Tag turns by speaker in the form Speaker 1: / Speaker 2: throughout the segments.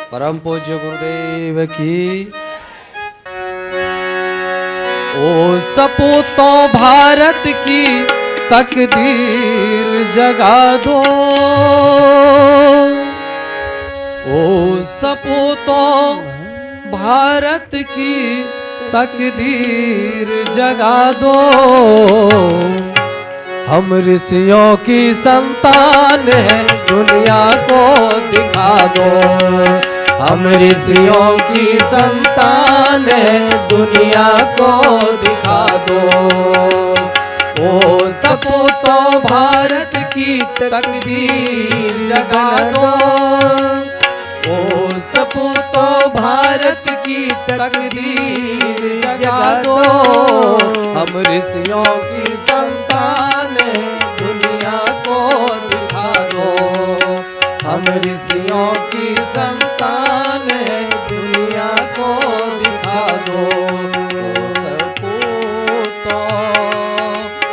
Speaker 1: परम पूज्य गुरुदेव की। ओ सपूतों भारत की तकदीर जगा दो, ओ सपूतों भारत की तकदीर जगा दो। हम ऋषियों की संतान है, दुनिया को दिखा दो। हम ऋषियों की संतान है, दुनिया को दिखा दो। ओ सपूतों भारत की तकदीर जगा दो, ओ सपूतों भारत की तकदीर जगा दो। हम ऋषियों की संतान है, दुनिया को दिखा दो। हम ऋषियों की संतान है, दुनिया को दिखा दो। ओ सपूतों,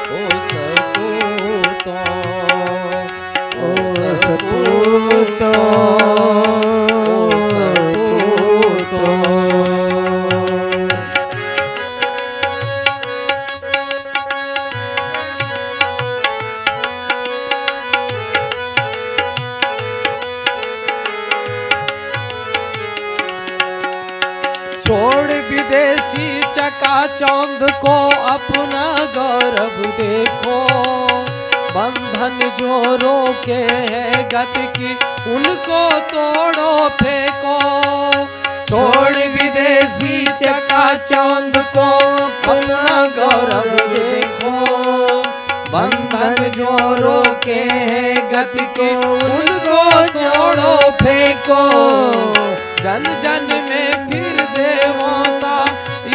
Speaker 1: ओ सपूतों, ओ सपूतों, छोड़ विदेशी चकाचौंध को अपना गौरव देखो। बंधन जो रोके है गति की, उनको तोड़ो फेंको। छोड़ विदेशी चकाचौंध को अपना गौरव देखो। बंधन जो रोके है गति की, उनको तोड़ो फेंको। जन जन में फिर देवों सा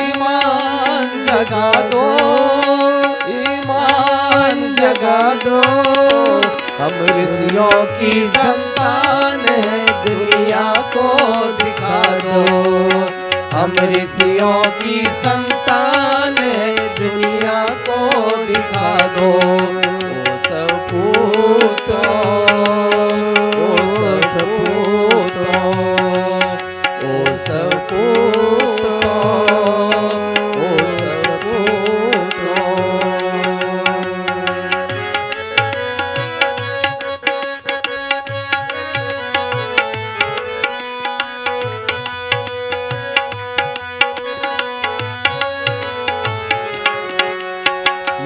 Speaker 1: ईमान जगा दो, ईमान जगा दो। हम ऋषियों की संतान है, दुनिया को दिखा दो। हम ऋषियों की संतान है, दुनिया को दिखा दो। ओ सपूतों, ओ सपूतों, ओ सपूतों, ओ सपूतों।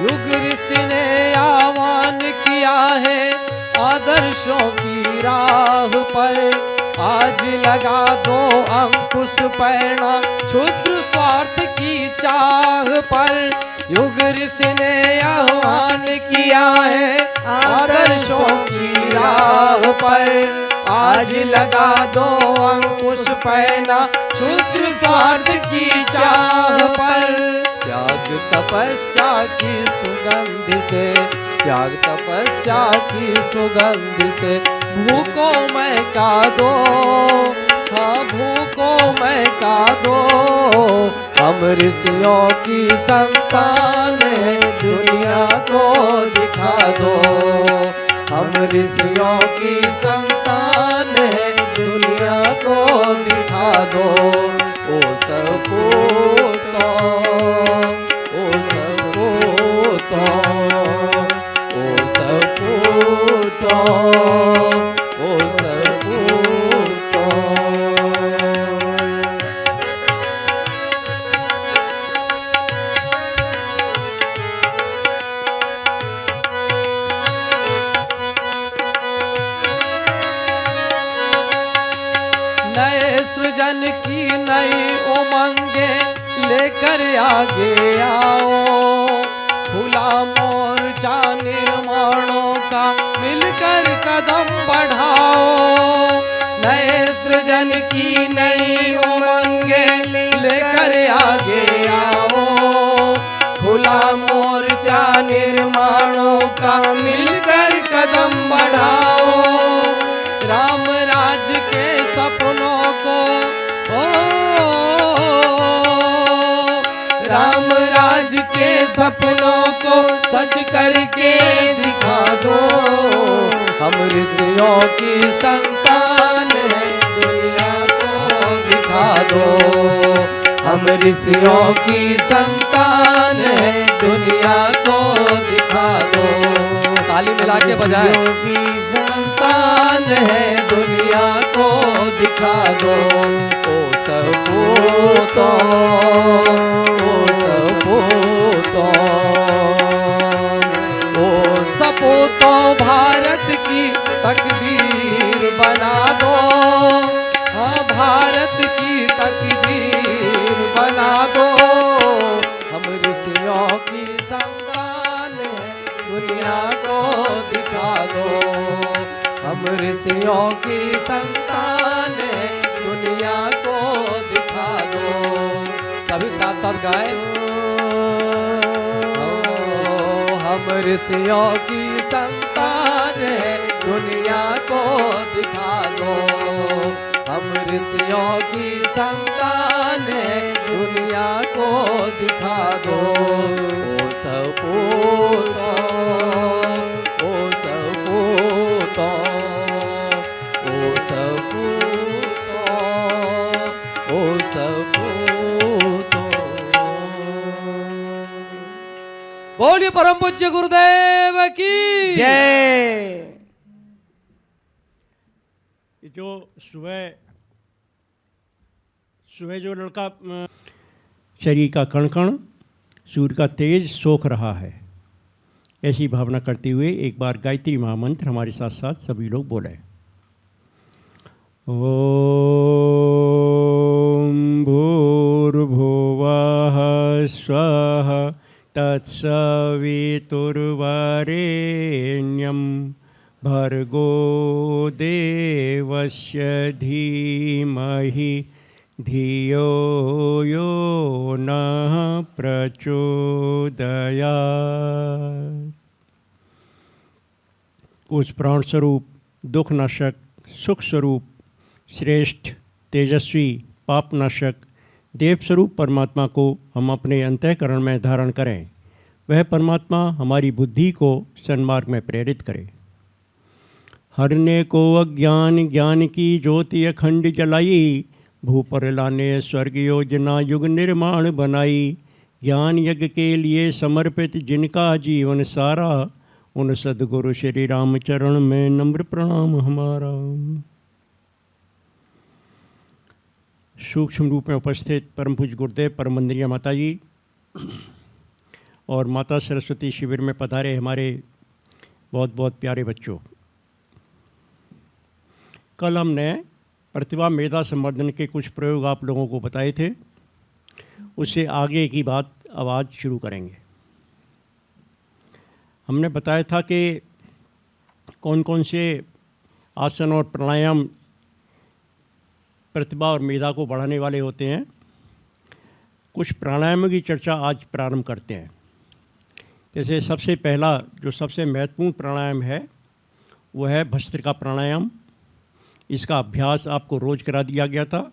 Speaker 1: युग ऋषि ने आह्वान किया है आदर्शों की राह पर। आज लगा दो अंकुश पैना क्षुद्र स्वार्थ की चाह पर। युग ऋषि ने आह्वान किया है आदर्शों की राह पर। आज लगा दो अंकुश पैना क्षुद्र स्वार्थ की चाह पर। त्याग तपस्या की सुगंध से, त्याग तपस्या की सुगंध से भूखों में का दो, हाँ भूखों में का दो। हम ऋषियों की संतान है, दुनिया को दिखा दो। हम ऋषियों की संतान है, दुनिया को दिखा दो। ओ सपूतों, ओ सपूतों, ओ सपूतों, ओ सपूतों। नए सृजन की नई उमंगे लेकर आगे आओ। खुला मोर्चा निर्माणों का मिलकर कदम बढ़ाओ। नए सृजन की नई उमंगे लेकर आगे आओ। खुला मोर्चा निर्माणों का मिलकर कदम बढ़ाओ। राम राज के सपनों को, राम राज के सपनों को सच करके दिखा दो। हम ऋषियों की संतान है, दुनिया को दिखा दो। हम ऋषियों की संतान है, दुनिया को दिखा दो। ताली मिला के बजाए। की संतान है, दुनिया को दिखा दो। ओ सपूतों, ओ सपूतों, ओ सपूतों, भारत की तकदीर बना दो। हाँ, भारत की तकदीर बना दो। हम ऋषियों की संतान है, दुनिया को दिखा दो। हम ऋषियों की संतान है, दुनिया को दिखा दो। सभी साथ साथ गाए। हम ऋषियों की संतान है, दुनिया को दिखा दो। हम ऋषियों की संतान है, दुनिया को दिखा दो। ओ सपूतों, ओ सपूतों, ओ सपूतों, ओ सपूतों। बोलिए परम पूज्य गुरुदेव की
Speaker 2: जय। जो सुबह सुबह जो लड़का शरीर का कण कण सूर्य का तेज सोख रहा है, ऐसी भावना करते हुए एक बार गायत्री महामंत्र हमारे साथ साथ सभी लोग बोले। ओम भूर्भुवः स्वः तत्सवितुर्वरेण्यं भर्गो देवस्य धीमहि धियो यो नः प्रचोदयात्। उस प्राण स्वरूप, दुख नाशक, सुख स्वरूप, श्रेष्ठ, तेजस्वी, पाप नाशक, देव स्वरूप परमात्मा को हम अपने अंतःकरण में धारण करें। वह परमात्मा हमारी बुद्धि को सन्मार्ग में प्रेरित करे। हरने को अज्ञान ज्ञान की ज्योति अखंड जलाई, भूपर लाने स्वर्ग योजना युग निर्माण बनाई। ज्ञान यज्ञ के लिए समर्पित जिनका जीवन सारा, उन सद्गुरु श्री राम चरण में नम्र प्रणाम हमारा। सूक्ष्म रूप में उपस्थित परम पूज्य गुरुदेव, परम वंदनीय माता जी और माता सरस्वती शिविर में पधारे हमारे बहुत बहुत प्यारे बच्चों, कल हमने प्रतिभा मेधा संवर्धन के कुछ प्रयोग आप लोगों को बताए थे। उससे आगे की बात अब आज शुरू करेंगे। हमने बताया था कि कौन कौन से आसन और प्राणायाम प्रतिभा और मेधा को बढ़ाने वाले होते हैं। कुछ प्राणायामों की चर्चा आज प्रारंभ करते हैं। जैसे सबसे पहला जो सबसे महत्वपूर्ण प्राणायाम है वो है भस्त्रिका प्राणायाम। इसका अभ्यास आपको रोज़ करा दिया गया था।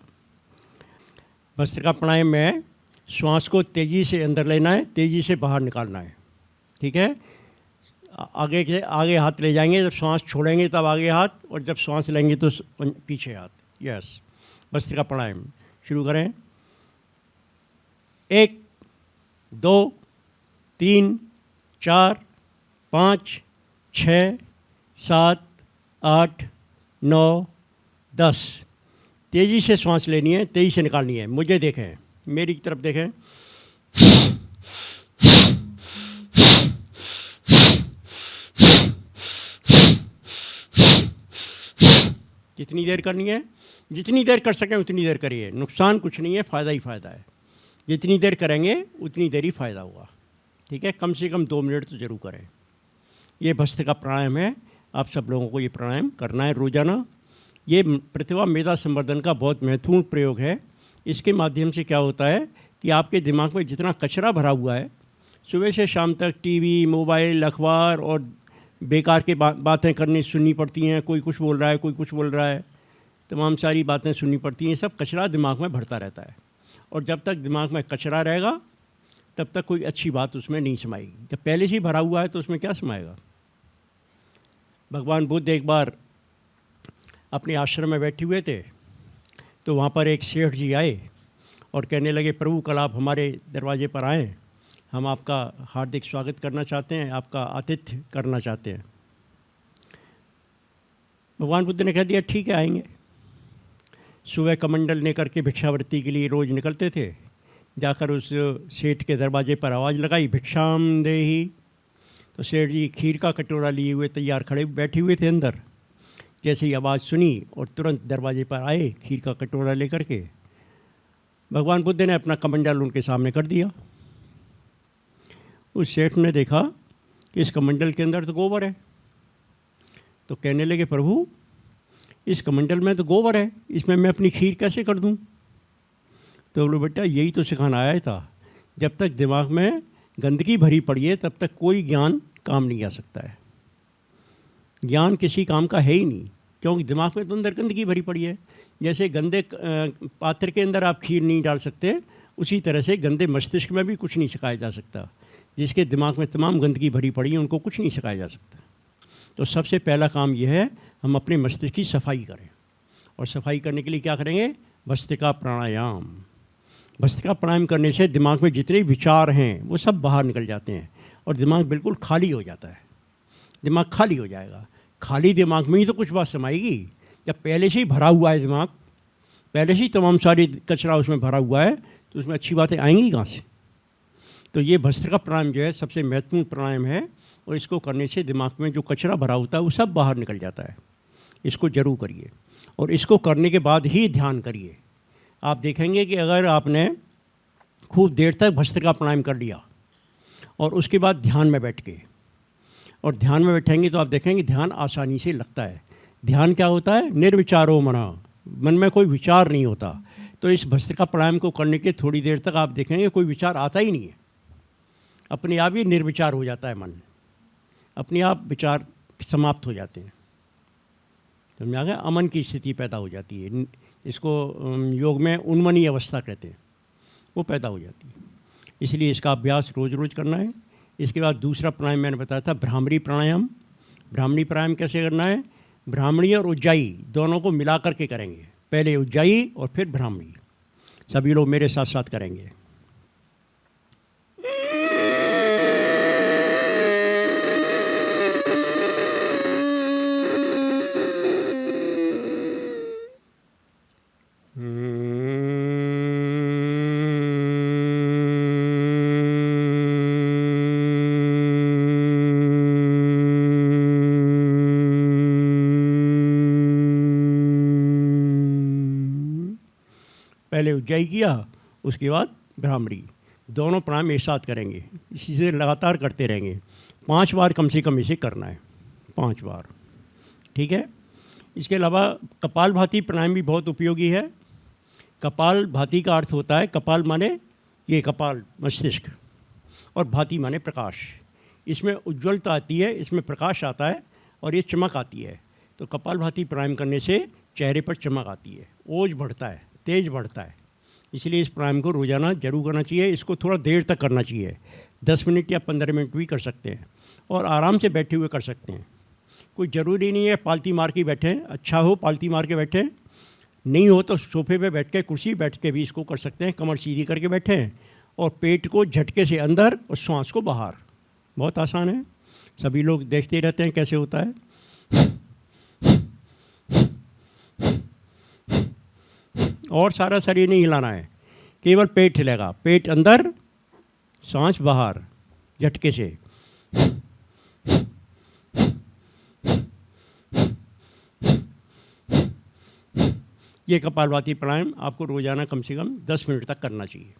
Speaker 2: भस्त्रिका प्राणायाम में श्वास को तेज़ी से अंदर लेना है, तेज़ी से बाहर निकालना है। ठीक है, आगे हाथ ले जाएंगे, जब श्वास छोड़ेंगे तब आगे हाथ, और जब श्वास लेंगे तो पीछे हाथ। यस, भस्त्रिका प्राणायाम शुरू करें। 1 2 3 4 5 6 7 8 9 10। तेज़ी से सांस लेनी है, तेज़ी से निकालनी है। मुझे देखें, मेरी तरफ देखें। कितनी देर करनी है? जितनी देर कर सकें उतनी देर करिए। नुकसान कुछ नहीं है, फ़ायदा ही फ़ायदा है। जितनी देर करेंगे उतनी देर ही फ़ायदा होगा। ठीक है, कम से कम 2 मिनट तो ज़रूर करें। ये भस्त्रिका प्राणायाम है। आप सब लोगों को ये प्राणायाम करना है रोज़ाना। ये प्रतिभा मेधा संवर्धन का बहुत महत्वपूर्ण प्रयोग है। इसके माध्यम से क्या होता है कि आपके दिमाग में जितना कचरा भरा हुआ है, सुबह से शाम तक टीवी, मोबाइल, अखबार और बेकार के बातें करनी सुननी पड़ती हैं। कोई कुछ बोल रहा है, कोई कुछ बोल रहा है, तमाम सारी बातें सुननी पड़ती हैं। सब कचरा दिमाग में भरता रहता है, और जब तक दिमाग में कचरा रहेगा तब तक कोई अच्छी बात उसमें नहीं समाएगी। जब पहले से ही भरा हुआ है तो उसमें क्या समाएगा। भगवान बुद्ध एक बार अपने आश्रम में बैठे हुए थे, तो वहाँ पर एक सेठ जी आए और कहने लगे, प्रभु कल आप हमारे दरवाजे पर आए, हम आपका हार्दिक स्वागत करना चाहते हैं, आपका आतिथ्य करना चाहते हैं। भगवान बुद्ध ने कह दिया, ठीक है, आएंगे। सुबह कमंडल लेकर के भिक्षावृत्ति के लिए रोज़ निकलते थे। जाकर उस सेठ के दरवाजे पर आवाज़ लगाई, भिक्षाम देही। तो सेठ जी खीर का कटोरा लिए हुए तैयार खड़े बैठे हुए थे अंदर। जैसे ही आवाज़ सुनी और तुरंत दरवाजे पर आए खीर का कटोरा लेकर के। भगवान बुद्ध ने अपना कमंडल उनके सामने कर दिया। उस सेठ ने देखा कि इस कमंडल के अंदर तो गोबर है। तो कहने लगे, प्रभु इस कमंडल में तो गोबर है, इसमें मैं अपनी खीर कैसे कर दूं? तो बोले, बेटा यही तो सिखाना आया था, जब तक दिमाग में गंदगी भरी पड़ी है तब तक कोई ज्ञान काम नहीं आ सकता है। ज्ञान किसी काम का है ही नहीं, क्योंकि दिमाग में तो अंदर गंदगी भरी पड़ी है। जैसे गंदे पात्र के अंदर आप खीर नहीं डाल सकते, उसी तरह से गंदे मस्तिष्क में भी कुछ नहीं सिखाया जा सकता। जिसके दिमाग में तमाम गंदगी भरी पड़ी है उनको कुछ नहीं सिखाया जा सकता। तो सबसे पहला काम यह है, हम अपने मस्तिष्क की सफाई करें। और सफाई करने के लिए क्या करेंगे? भस्त्रिका प्राणायाम। भस्त्रिका प्राणायाम करने से दिमाग में जितने विचार हैं वो सब बाहर निकल जाते हैं और दिमाग बिल्कुल खाली हो जाता है। दिमाग खाली हो जाएगा। खाली दिमाग में ही तो कुछ बात समाएगी। जब पहले से ही भरा हुआ है दिमाग, पहले से ही तमाम सारी कचरा उसमें भरा हुआ है, तो उसमें अच्छी बातें आएंगी कहाँ से? तो ये भस्त्रिका प्राणायाम जो है सबसे महत्वपूर्ण प्राणायाम है और इसको करने से दिमाग में जो कचरा भरा होता है वो सब बाहर निकल जाता है। इसको जरूर करिए और इसको करने के बाद ही ध्यान करिए। आप देखेंगे कि अगर आपने खूब देर तक भस्त्रिका प्राणायाम कर लिया और उसके बाद ध्यान में बैठ के और ध्यान में बैठेंगे तो आप देखेंगे ध्यान आसानी से लगता है। ध्यान क्या होता है? निर्विचारो मना, मन में कोई विचार नहीं होता। तो इस भस्त्रिका प्राणायाम को करने के थोड़ी देर तक आप देखेंगे कोई विचार आता ही नहीं है, अपने आप ही निर्विचार हो जाता है मन, अपने आप विचार समाप्त हो जाते हैं। समझ आ गया? अमन की स्थिति पैदा हो जाती है। इसको योग में उन्मनी अवस्था कहते हैं, वो पैदा हो जाती है। इसलिए इसका अभ्यास रोज़ रोज़ करना है। इसके बाद दूसरा प्राणायाम मैंने बताया था, भ्रामरी प्राणायाम। भ्रामरी प्राणायाम कैसे करना है? भ्रामरी और उज्जाई दोनों को मिला करके करेंगे। पहले उज्जाई और फिर भ्रामरी। सभी लोग मेरे साथ साथ करेंगे। पहले उज्जाई किया, उसके बाद भ्रामरी। दोनों प्राणायाम एक साथ करेंगे। इसी से लगातार करते रहेंगे। 5 बार कम से कम इसे करना है, 5 बार। ठीक है? इसके अलावा कपालभाति प्राणायाम भी बहुत उपयोगी है। कपालभाति का अर्थ होता है, कपाल माने ये कपाल मस्तिष्क और भाति माने प्रकाश। इसमें उज्ज्वलता आती है, इसमें प्रकाश आता है और ये चमक आती है। तो कपालभाति प्राणायाम करने से चेहरे पर चमक आती है, ओज बढ़ता है, तेज बढ़ता है। इसलिए इस प्राणायाम को रोज़ाना जरूर करना चाहिए। इसको थोड़ा देर तक करना चाहिए, 10 मिनट या 15 मिनट भी कर सकते हैं और आराम से बैठे हुए कर सकते हैं। कोई ज़रूरी नहीं है पालती मार के बैठें। अच्छा हो पालती मार के बैठें, नहीं हो तो सोफे पे बैठ के, कुर्सी बैठ के भी इसको कर सकते हैं। कमर सीधी करके बैठें और पेट को झटके से अंदर और श्वास को बाहर। बहुत आसान है, सभी लोग देखते रहते हैं कैसे होता है। और सारा शरीर नहीं हिलाना है, केवल पेट हिलेगा। पेट अंदर, सांस बाहर, झटके से। ये कपालभाति प्राणायाम आपको रोजाना कम से कम 10 मिनट तक करना चाहिए।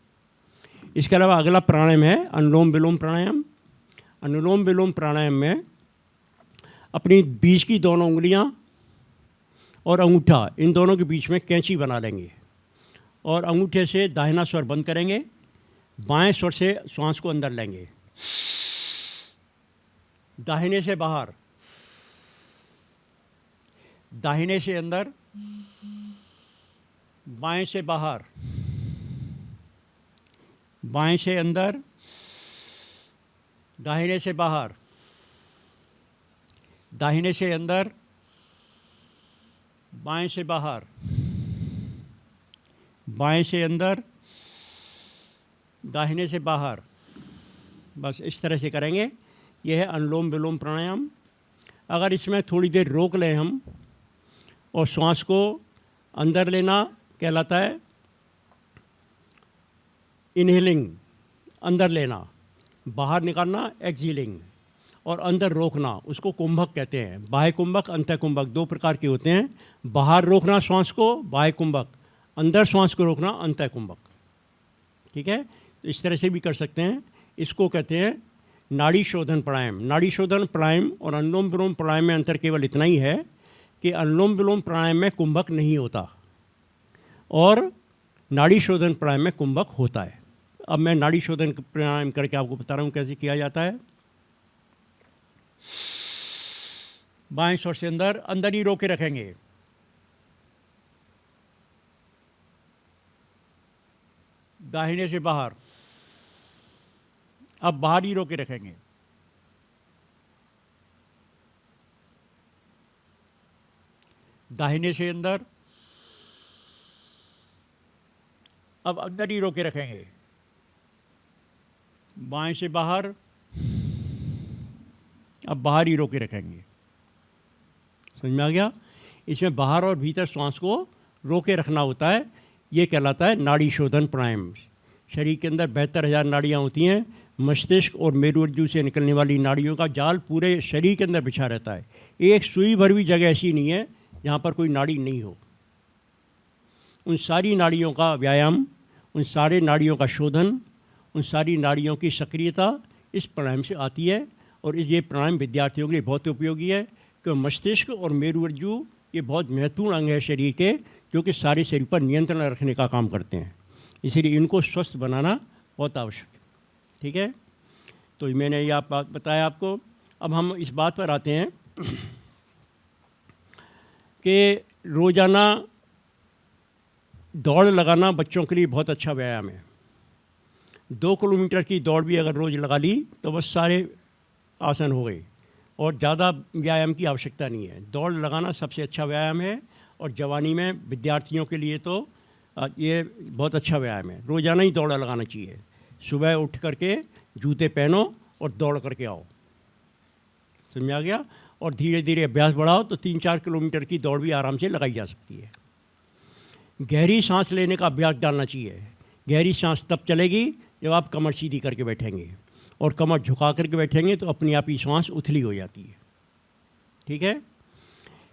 Speaker 2: इसके अलावा अगला प्राणायाम है अनुलोम विलोम प्राणायाम। अनुलोम विलोम प्राणायाम में अपनी बीच की दोनों उंगलियां और अंगूठा, इन दोनों के बीच में कैंची बना लेंगे और अंगूठे से दाहिना स्वर बंद करेंगे, बाएं स्वर से श्वास को अंदर लेंगे। दाहिने से बाहर, दाहिने से अंदर, बाएं से बाहर, बाएं से अंदर, दाहिने से बाहर, दाहिने से अंदर, बाएं से बाहर। बाएं से अंदर, दाहिने से बाहर, बस इस तरह से करेंगे। यह है अनुलोम विलोम प्राणायाम। अगर इसमें थोड़ी देर रोक लें हम और श्वास को अंदर लेना कहलाता है इनहेलिंग, अंदर लेना, बाहर निकालना एक्सहेलिंग, और अंदर रोकना उसको कुंभक कहते हैं। बाह्य कुंभक, अंतः कुंभक, दो प्रकार के होते हैं। बाहर रोकना श्वास को बाह्य कुंभक, अंदर श्वास को रोकना अंतः कुंभक। ठीक है, तो इस तरह से भी कर सकते हैं। इसको कहते हैं नाड़ी शोधन प्राणायाम। नाड़ी शोधन प्राणायाम और अनुलोम विलोम प्राणायाम में अंतर केवल इतना ही है कि अनुलोम विलोम प्राणायाम में कुंभक नहीं होता और नाड़ी शोधन प्राणायाम में कुंभक होता है। अब मैं नाड़ी शोधन प्राणायाम करके आपको बता रहा हूँ कैसे किया जाता है। बाएं स्वर से अंदर, अंदर ही रोके रखेंगे। दाहिने से बाहर, अब बाहर ही रोके रखेंगे। दाहिने से अंदर, अब अंदर ही रोके रखेंगे। बाएं से बाहर, अब बाहर ही रोके रखेंगे। समझ में आ गया? इसमें बाहर और भीतर श्वास को रोके रखना होता है। ये कहलाता है नाड़ी शोधन प्राणायाम। शरीर के अंदर 72,000 नाड़ियाँ होती हैं। मस्तिष्क और मेरुरज्जु से निकलने वाली नाड़ियों का जाल पूरे शरीर के अंदर बिछा रहता है। एक सुई भर भी जगह ऐसी नहीं है जहाँ पर कोई नाड़ी नहीं हो। उन सारी नाड़ियों का व्यायाम, उन सारे नाड़ियों का शोधन, उन सारी नाड़ियों की सक्रियता इस प्राणायाम से आती है। और ये प्राणायाम विद्यार्थियों के लिए बहुत उपयोगी है क्योंकि मस्तिष्क और मेरुरज्जु ये बहुत महत्वपूर्ण अंग है शरीर के, जो कि सारे शरीर पर नियंत्रण रखने का काम करते हैं। इसीलिए इनको स्वस्थ बनाना बहुत आवश्यक है। ठीक है, तो मैंने ये बात बताया आपको। अब हम इस बात पर आते हैं कि रोज़ाना दौड़ लगाना बच्चों के लिए बहुत अच्छा व्यायाम है। 2 किलोमीटर की दौड़ भी अगर रोज़ लगा ली तो बस सारे आसन हो गए और ज़्यादा व्यायाम की आवश्यकता नहीं है। दौड़ लगाना सबसे अच्छा व्यायाम है और जवानी में विद्यार्थियों के लिए तो ये बहुत अच्छा व्यायाम है। रोज़ाना ही दौड़ लगाना चाहिए। सुबह उठ करके जूते पहनो और दौड़ करके आओ। समझ में आ गया? और धीरे धीरे अभ्यास बढ़ाओ तो 3-4 किलोमीटर की दौड़ भी आराम से लगाई जा सकती है। गहरी सांस लेने का अभ्यास डालना चाहिए। गहरी सांस तब चलेगी जब आप कमर सीधी करके बैठेंगे, और कमर झुका करके बैठेंगे तो अपनी आप ही सांस उथली हो जाती है। ठीक है,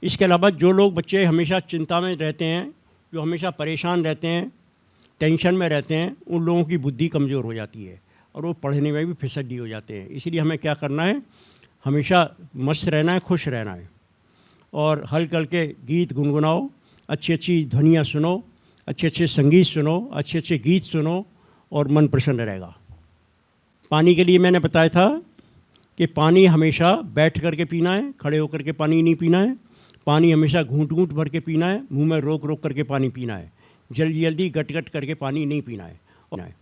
Speaker 2: इसके अलावा जो लोग बच्चे हमेशा चिंता में रहते हैं, जो हमेशा परेशान रहते हैं, टेंशन में रहते हैं, उन लोगों की बुद्धि कमज़ोर हो जाती है और वो पढ़ने में भी फिसड्डी हो जाते हैं। इसीलिए हमें क्या करना है, हमेशा मस्त रहना है, खुश रहना है और हल्के हल्के गीत गुनगुनाओ, अच्छी अच्छी ध्वनियाँ सुनो, अच्छे अच्छे संगीत सुनो, अच्छे अच्छे गीत सुनो और मन प्रसन्न रहेगा। पानी के लिए मैंने बताया था कि पानी हमेशा बैठ करके पीना है, खड़े होकर के पानी नहीं पीना है। पानी हमेशा घूंट घूंट भर के पीना है, मुंह में रोक रोक करके पानी पीना है। जल्दी जल्दी गट गट करके पानी नहीं पीना है।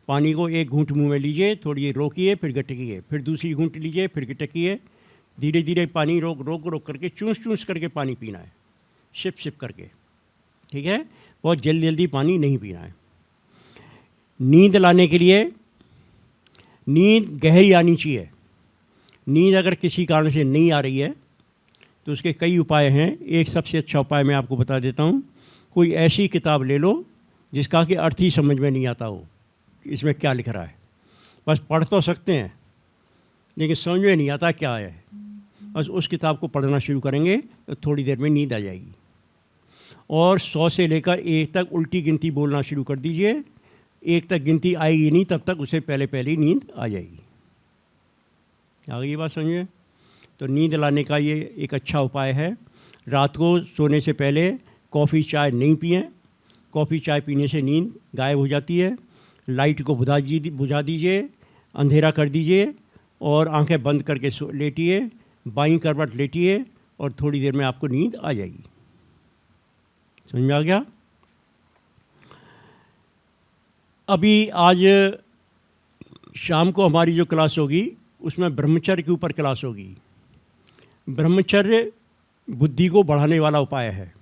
Speaker 2: पानी को एक घूंट मुंह में लीजिए, थोड़ी देर रोकिए, फिर गटकिए, फिर दूसरी घूंट लीजिए, फिर गटकिए। धीरे धीरे पानी रोक रोक रोक करके चूस चूस करके पानी पीना है, सिप सिप करके। ठीक है, बहुत जल्दी जल्दी पानी नहीं पीना है। नींद लाने के लिए नींद गहरी आनी चाहिए। नींद अगर किसी कारण से नहीं आ रही है तो उसके कई उपाय हैं। एक सबसे अच्छा उपाय मैं आपको बता देता हूँ। कोई ऐसी किताब ले लो जिसका कि अर्थ ही समझ में नहीं आता हो, इसमें क्या लिख रहा है। बस पढ़ तो सकते हैं लेकिन समझ में नहीं आता क्या है। बस उस किताब को पढ़ना शुरू करेंगे तो थोड़ी देर में नींद आ जाएगी। और 100 से लेकर 1 तक उल्टी गिनती बोलना शुरू कर दीजिए। 1 तक गिनती आएगी नहीं, तब तक उसे पहले पहले ही नींद आ जाएगी। आ गई ये बात समझिए? तो नींद लाने का ये एक अच्छा उपाय है। रात को सोने से पहले कॉफ़ी चाय नहीं पिएं। कॉफ़ी चाय पीने से नींद गायब हो जाती है। लाइट को बुझा दीजिए, अंधेरा कर दीजिए और आंखें बंद करके लेटिए, बाईं करवट लेटिए और थोड़ी देर में आपको नींद आ जाएगी। समझ में आ गया? अभी आज शाम को हमारी जो क्लास होगी उसमें ब्रह्मचर्य के ऊपर क्लास होगी। ब्रह्मचर्य बुद्धि को बढ़ाने वाला उपाय है।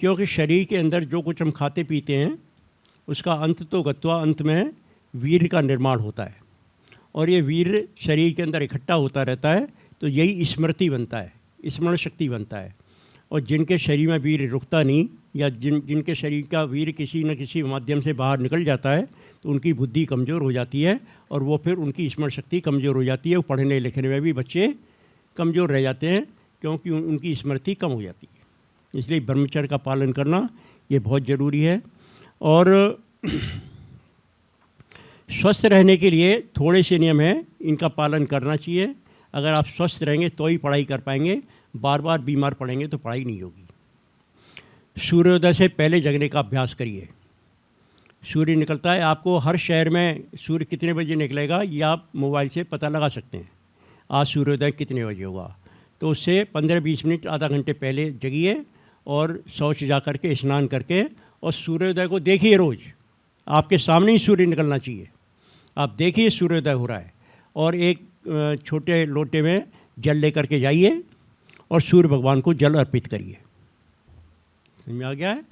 Speaker 2: क्योंकि शरीर के अंदर जो कुछ हम खाते पीते हैं उसका अंत तो गत्वा अंत में वीर्य का निर्माण होता है, और ये वीर्य शरीर के अंदर इकट्ठा होता रहता है, तो यही स्मृति बनता है, स्मरण शक्ति बनता है। और जिनके शरीर में वीर्य रुकता नहीं, या जिनके शरीर का वीर्य किसी न किसी माध्यम से बाहर निकल जाता है, तो उनकी बुद्धि कमज़ोर हो जाती है, और वो फिर उनकी स्मरण शक्ति कमज़ोर हो जाती है। वो पढ़ने लिखने में भी बच्चे कमज़ोर रह जाते हैं, क्योंकि उनकी स्मृति कम हो जाती है। इसलिए ब्रह्मचर्य का पालन करना ये बहुत ज़रूरी है। और स्वस्थ रहने के लिए थोड़े से नियम हैं, इनका पालन करना चाहिए। अगर आप स्वस्थ रहेंगे तो ही पढ़ाई कर पाएंगे, बार बार बीमार पड़ेंगे तो पढ़ाई नहीं होगी। सूर्योदय से पहले जगने का अभ्यास करिए। सूर्य निकलता है, आपको हर शहर में सूर्य कितने बजे निकलेगा ये आप मोबाइल से पता लगा सकते हैं। आज सूर्योदय कितने बजे होगा, तो उससे 15-20 मिनट आधा घंटे पहले जगिए और शौच जा करके स्नान करके और सूर्योदय को देखिए। रोज़ आपके सामने ही सूर्य निकलना चाहिए, आप देखिए सूर्योदय हो रहा है। और एक छोटे लोटे में जल लेकर के जाइए और सूर्य भगवान को जल अर्पित करिए। समझ में आ गया है?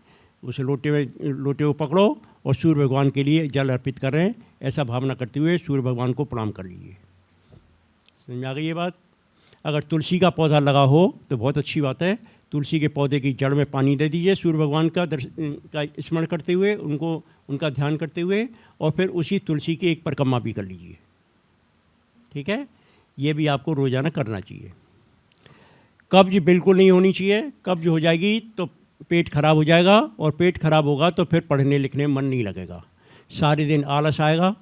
Speaker 2: उस लोटे को पकड़ो और सूर्य भगवान के लिए जल अर्पित कर रहे हैं, ऐसा भावना करते हुए सूर्य भगवान को प्रणाम कर लीजिए। समझ में आ गई ये बात? अगर तुलसी का पौधा लगा हो तो बहुत अच्छी बात है। तुलसी के पौधे की जड़ में पानी दे दीजिए सूर्य भगवान का स्मरण करते हुए, उनका ध्यान करते हुए, और फिर उसी तुलसी की एक परिक्रमा भी कर लीजिए। ठीक है, ये भी आपको रोज़ाना करना चाहिए। कब्ज बिल्कुल नहीं होनी चाहिए। कब्ज हो जाएगी तो पेट खराब हो जाएगा, और पेट खराब होगा तो फिर पढ़ने लिखने में मन नहीं लगेगा, सारे दिन आलस आएगा,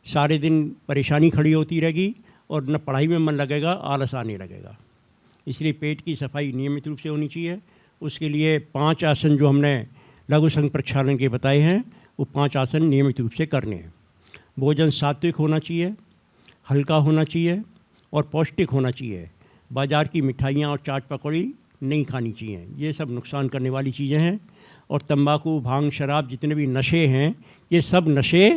Speaker 2: सारे दिन परेशानी खड़ी होती रहेगी, और न पढ़ाई में मन लगेगा, आलस आने लगेगा। इसलिए पेट की सफाई नियमित रूप से होनी चाहिए। उसके लिए 5 आसन जो हमने लघु संघ प्रक्षालन के बताए हैं, वो 5 आसन नियमित रूप से करने हैं। भोजन सात्विक होना चाहिए, हल्का होना चाहिए और पौष्टिक होना चाहिए। बाज़ार की मिठाइयाँ और चाट पकौड़ी नहीं खानी चाहिए, ये सब नुकसान करने वाली चीज़ें हैं। और तंबाकू, भांग, शराब, जितने भी नशे हैं, ये सब नशे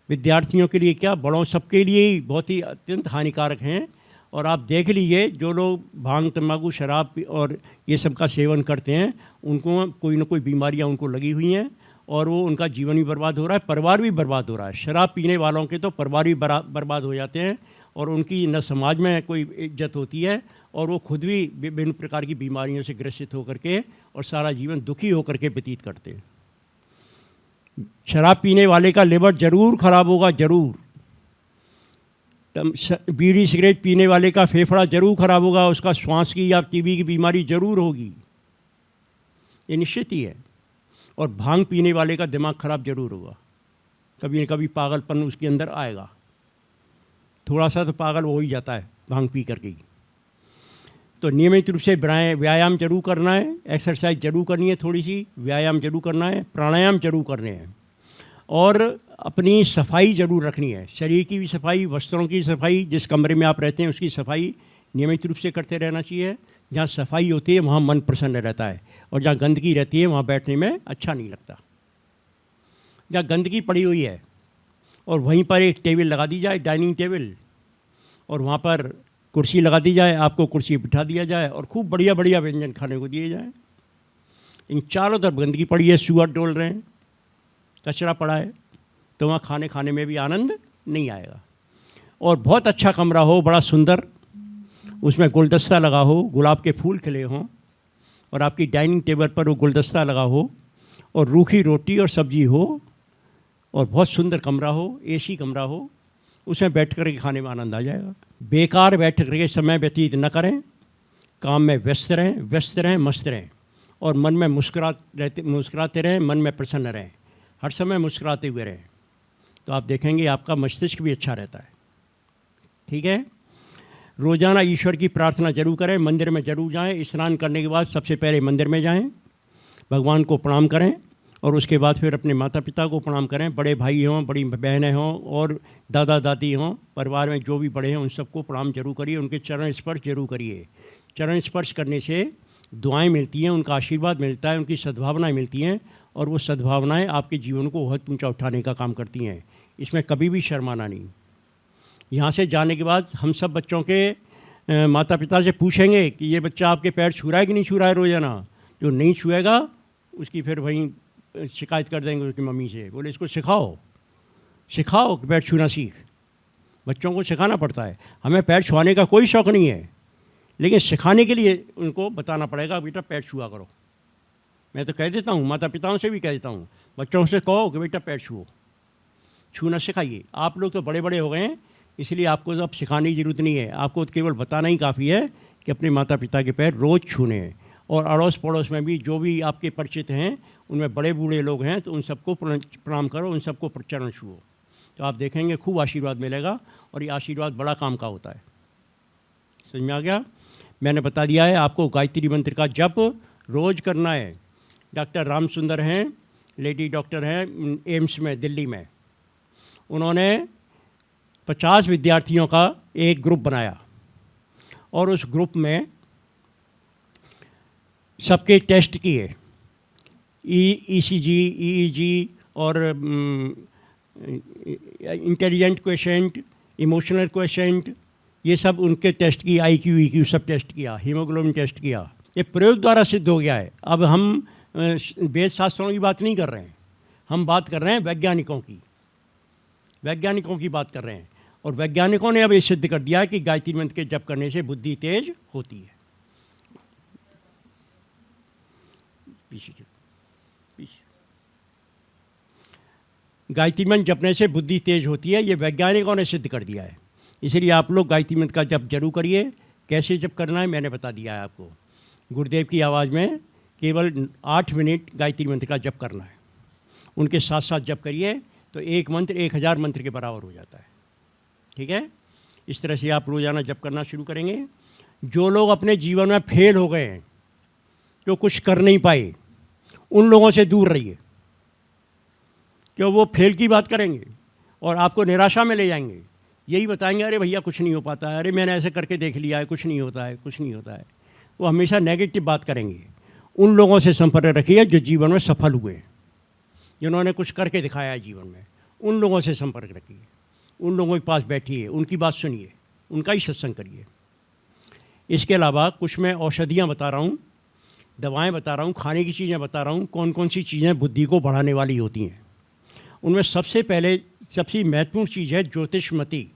Speaker 2: विद्यार्थियों के लिए क्या, बड़ों सबके लिए ही बहुत ही अत्यंत हानिकारक हैं। और आप देख लीजिए, जो लोग भांग, तंबाकू, शराब और ये सब का सेवन करते हैं, उनको कोई ना कोई बीमारियां उनको लगी हुई हैं, और वो उनका जीवन भी बर्बाद हो रहा है, परिवार भी बर्बाद हो रहा है। शराब पीने वालों के तो परिवार भी बर्बाद हो जाते हैं, और उनकी न समाज में कोई इज्जत होती है, और वो खुद भी विभिन्न प्रकार की बीमारियों से ग्रसित होकर के और सारा जीवन दुखी होकर के व्यतीत करते हैं। शराब पीने वाले का लिवर जरूर खराब होगा, जरूर। बीड़ी सिगरेट पीने वाले का फेफड़ा जरूर खराब होगा, उसका श्वास की या टीबी की बीमारी जरूर होगी, ये निश्चित ही है। और भांग पीने वाले का दिमाग खराब जरूर होगा, कभी न कभी पागलपन उसके अंदर आएगा। थोड़ा सा तो पागल हो ही जाता है भांग पी करके ही। तो नियमित रूप से व्यायाम जरूर करना है, एक्सरसाइज जरूर करनी है, थोड़ी सी व्यायाम जरूर करना है, प्राणायाम जरूर करने हैं, और अपनी सफाई जरूर रखनी है। शरीर की भी सफाई, वस्त्रों की सफाई, जिस कमरे में आप रहते हैं उसकी सफाई नियमित रूप से करते रहना चाहिए। जहाँ सफाई होती है वहाँ मन प्रसन्न रहता है, और जहाँ गंदगी रहती है वहाँ बैठने में अच्छा नहीं लगता। जहाँ गंदगी पड़ी हुई है और वहीं पर एक टेबल लगा दी जाए, डाइनिंग टेबल, और वहाँ पर कुर्सी लगा दी जाए, आपको कुर्सी बिठा दिया जाए और खूब बढ़िया बढ़िया व्यंजन खाने को दिए जाए। इन चारों तरफ गंदगी पड़ी है, सुअर डोल रहे हैं, कचरा पड़ा है, तो वहाँ खाने में भी आनंद नहीं आएगा। और बहुत अच्छा कमरा हो, बड़ा सुंदर, उसमें गुलदस्ता लगा हो, गुलाब के फूल खिले हों, और आपकी डाइनिंग टेबल पर वो गुलदस्ता लगा हो, और रूखी रोटी और सब्जी हो, और बहुत सुंदर कमरा हो, एसी कमरा हो, उसमें बैठ कर के खाने में आनंद आ जाएगा। बेकार बैठ कर के समय व्यतीत न करें, काम में व्यस्त रहें, मस्त रहें, और मन में मुस्कुराते रहें, मन में प्रसन्न रहें, हर समय मुस्कुराते हुए रहें, तो आप देखेंगे आपका मस्तिष्क भी अच्छा रहता है। ठीक है, रोज़ाना ईश्वर की प्रार्थना जरूर करें, मंदिर में जरूर जाएं। स्नान करने के बाद सबसे पहले मंदिर में जाएं, भगवान को प्रणाम करें, और उसके बाद फिर अपने माता पिता को प्रणाम करें। बड़े भाई हों, बड़ी बहनें हों, और दादा दादी हों, परिवार में जो भी बड़े हैं उन सबको प्रणाम जरूर करिए, उनके चरण स्पर्श जरूर करिए। चरण स्पर्श करने से दुआएं मिलती हैं, उनका आशीर्वाद मिलता है, उनकी सद्भावनाएं मिलती हैं, और वो सद्भावनाएं आपके जीवन को बहुत ऊंचा उठाने का काम करती हैं। इसमें कभी भी शर्माना नहीं। यहाँ से जाने के बाद हम सब बच्चों के माता पिता से पूछेंगे कि ये बच्चा आपके पैर छू रहा है कि नहीं छू रहा है रोज़ाना। जो नहीं छुएगा उसकी फिर वहीं शिकायत कर देंगे उसकी मम्मी से। बोले इसको सिखाओ सिखाओ कि पैर छूना सीख। बच्चों को सिखाना पड़ता है। हमें पैर छुआने का कोई शौक़ नहीं है, लेकिन सिखाने के लिए उनको बताना पड़ेगा बेटा पैर छुआ करो। मैं तो कह देता हूँ, माता पिताओं से भी कह देता हूँ, बच्चों से कहो कि बेटा पैर छुओ, छूना सिखाइए। आप लोग तो बड़े बड़े हो गए हैं, इसलिए आपको तो अब सिखाने की ज़रूरत नहीं है। आपको तो केवल बताना ही काफ़ी है कि अपने माता पिता के पैर रोज़ छूने हैं। और अड़ोस पड़ोस में भी जो भी आपके परिचित हैं, उनमें बड़े बूढ़े लोग हैं, तो उन सबको प्रणाम करो, उन सबको चरण छुओ, तो आप देखेंगे खूब आशीर्वाद मिलेगा। और ये आशीर्वाद बड़ा काम का होता है। समझ में आ गया? मैंने बता दिया है आपको, गायत्री मंत्र का जप रोज़ करना है। डॉक्टर राम सुंदर हैं, लेडी डॉक्टर हैं एम्स में दिल्ली में, उन्होंने 50 विद्यार्थियों का एक ग्रुप बनाया और उस ग्रुप में सबके टेस्ट किए, ECG, EEG और इंटेलिजेंट क्वेश्चंट, इमोशनल क्वेश्चंट, ये सब उनके टेस्ट किए, IQ, EQ सब टेस्ट किया, हीमोग्लोबिन टेस्ट किया। ये प्रयोग द्वारा सिद्ध हो गया है। अब हम वेद शास्त्रों की बात नहीं कर रहे हैं, हम बात कर रहे हैं वैज्ञानिकों की, वैज्ञानिकों की बात कर रहे हैं। और वैज्ञानिकों ने अब ये सिद्ध कर दिया है कि गायत्री मंत्र के जप करने से बुद्धि तेज होती है। पीछे गायत्री मंत्र जपने से बुद्धि तेज होती है, ये वैज्ञानिकों ने सिद्ध कर दिया है। इसलिए आप लोग गायत्री मंत्र का जप जरूर करिए। कैसे जप करना है मैंने बता दिया है आपको। गुरुदेव की आवाज़ में केवल 8 मिनट गायत्री मंत्र का जप करना है। उनके साथ साथ जप करिए तो एक मंत्र 1000 मंत्र के बराबर हो जाता है। ठीक है? इस तरह से आप रोज़ाना जप करना शुरू करेंगे। जो लोग अपने जीवन में फेल हो गए हैं, जो कुछ कर नहीं पाए, उन लोगों से दूर रहिए, क्यों वो फेल की बात करेंगे और आपको निराशा में ले जाएंगे। यही बताएंगे अरे भैया कुछ नहीं हो पाता है, अरे मैंने ऐसे करके देख लिया है, कुछ नहीं होता है, कुछ नहीं होता है। वो हमेशा नेगेटिव बात करेंगे। उन लोगों से संपर्क रखिए जो जीवन में सफल हुए, जिन्होंने कुछ करके दिखाया है जीवन में। उन लोगों से संपर्क रखिए, उन लोगों के पास बैठिए, उनकी बात सुनिए, उनका ही सत्संग करिए। इसके अलावा कुछ मैं औषधियाँ बता रहा हूँ, दवाएं बता रहा हूँ, खाने की चीज़ें बता रहा हूँ, कौन कौन सी चीज़ें बुद्धि को बढ़ाने वाली होती हैं। उनमें सबसे पहले सबसे महत्वपूर्ण चीज़ है ज्योतिषमती।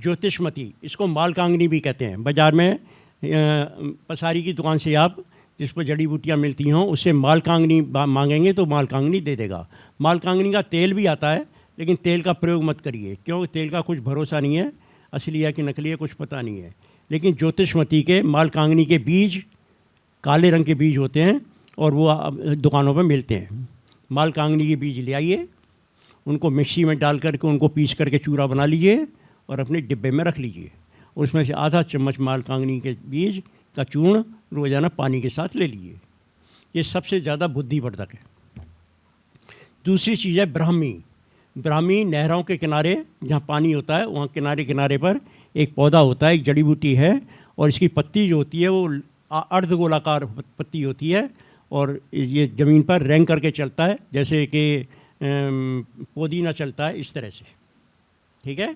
Speaker 2: ज्योतिषमती, इसको मालकांगनी भी कहते हैं। बाज़ार में पसारी की दुकान से आप जिस पर जड़ी बूटियाँ मिलती हों उससे मालकांगनी मांगेंगे तो मालकांगनी दे देगा। मालकांगनी का तेल भी आता है, लेकिन तेल का प्रयोग मत करिए, क्योंकि तेल का कुछ भरोसा नहीं है, असली है कि नकली है कुछ पता नहीं है। लेकिन ज्योतिषमती के मालकांगनी के बीज काले रंग के बीज होते हैं और वो दुकानों पर मिलते हैं। मालकांगनी के बीज ले आइए, उनको मिक्सी में डाल करके उनको पीस करके चूरा बना लीजिए और अपने डिब्बे में रख लीजिए। उसमें से आधा चम्मच मालकांगनी के बीज का चूर्ण रोज़ाना पानी के साथ ले लीजिए। ये सबसे ज़्यादा बुद्धिवर्धक है। दूसरी चीज़ है ब्राह्मी। ब्राह्मी नहरों के किनारे जहाँ पानी होता है वहाँ किनारे किनारे पर एक पौधा होता है, एक जड़ी बूटी है, और इसकी पत्ती जो होती है वो अर्धगोलाकार पत्ती होती है और ये ज़मीन पर रेंग करके चलता है, जैसे कि पुदीना चलता है, इस तरह से। ठीक है?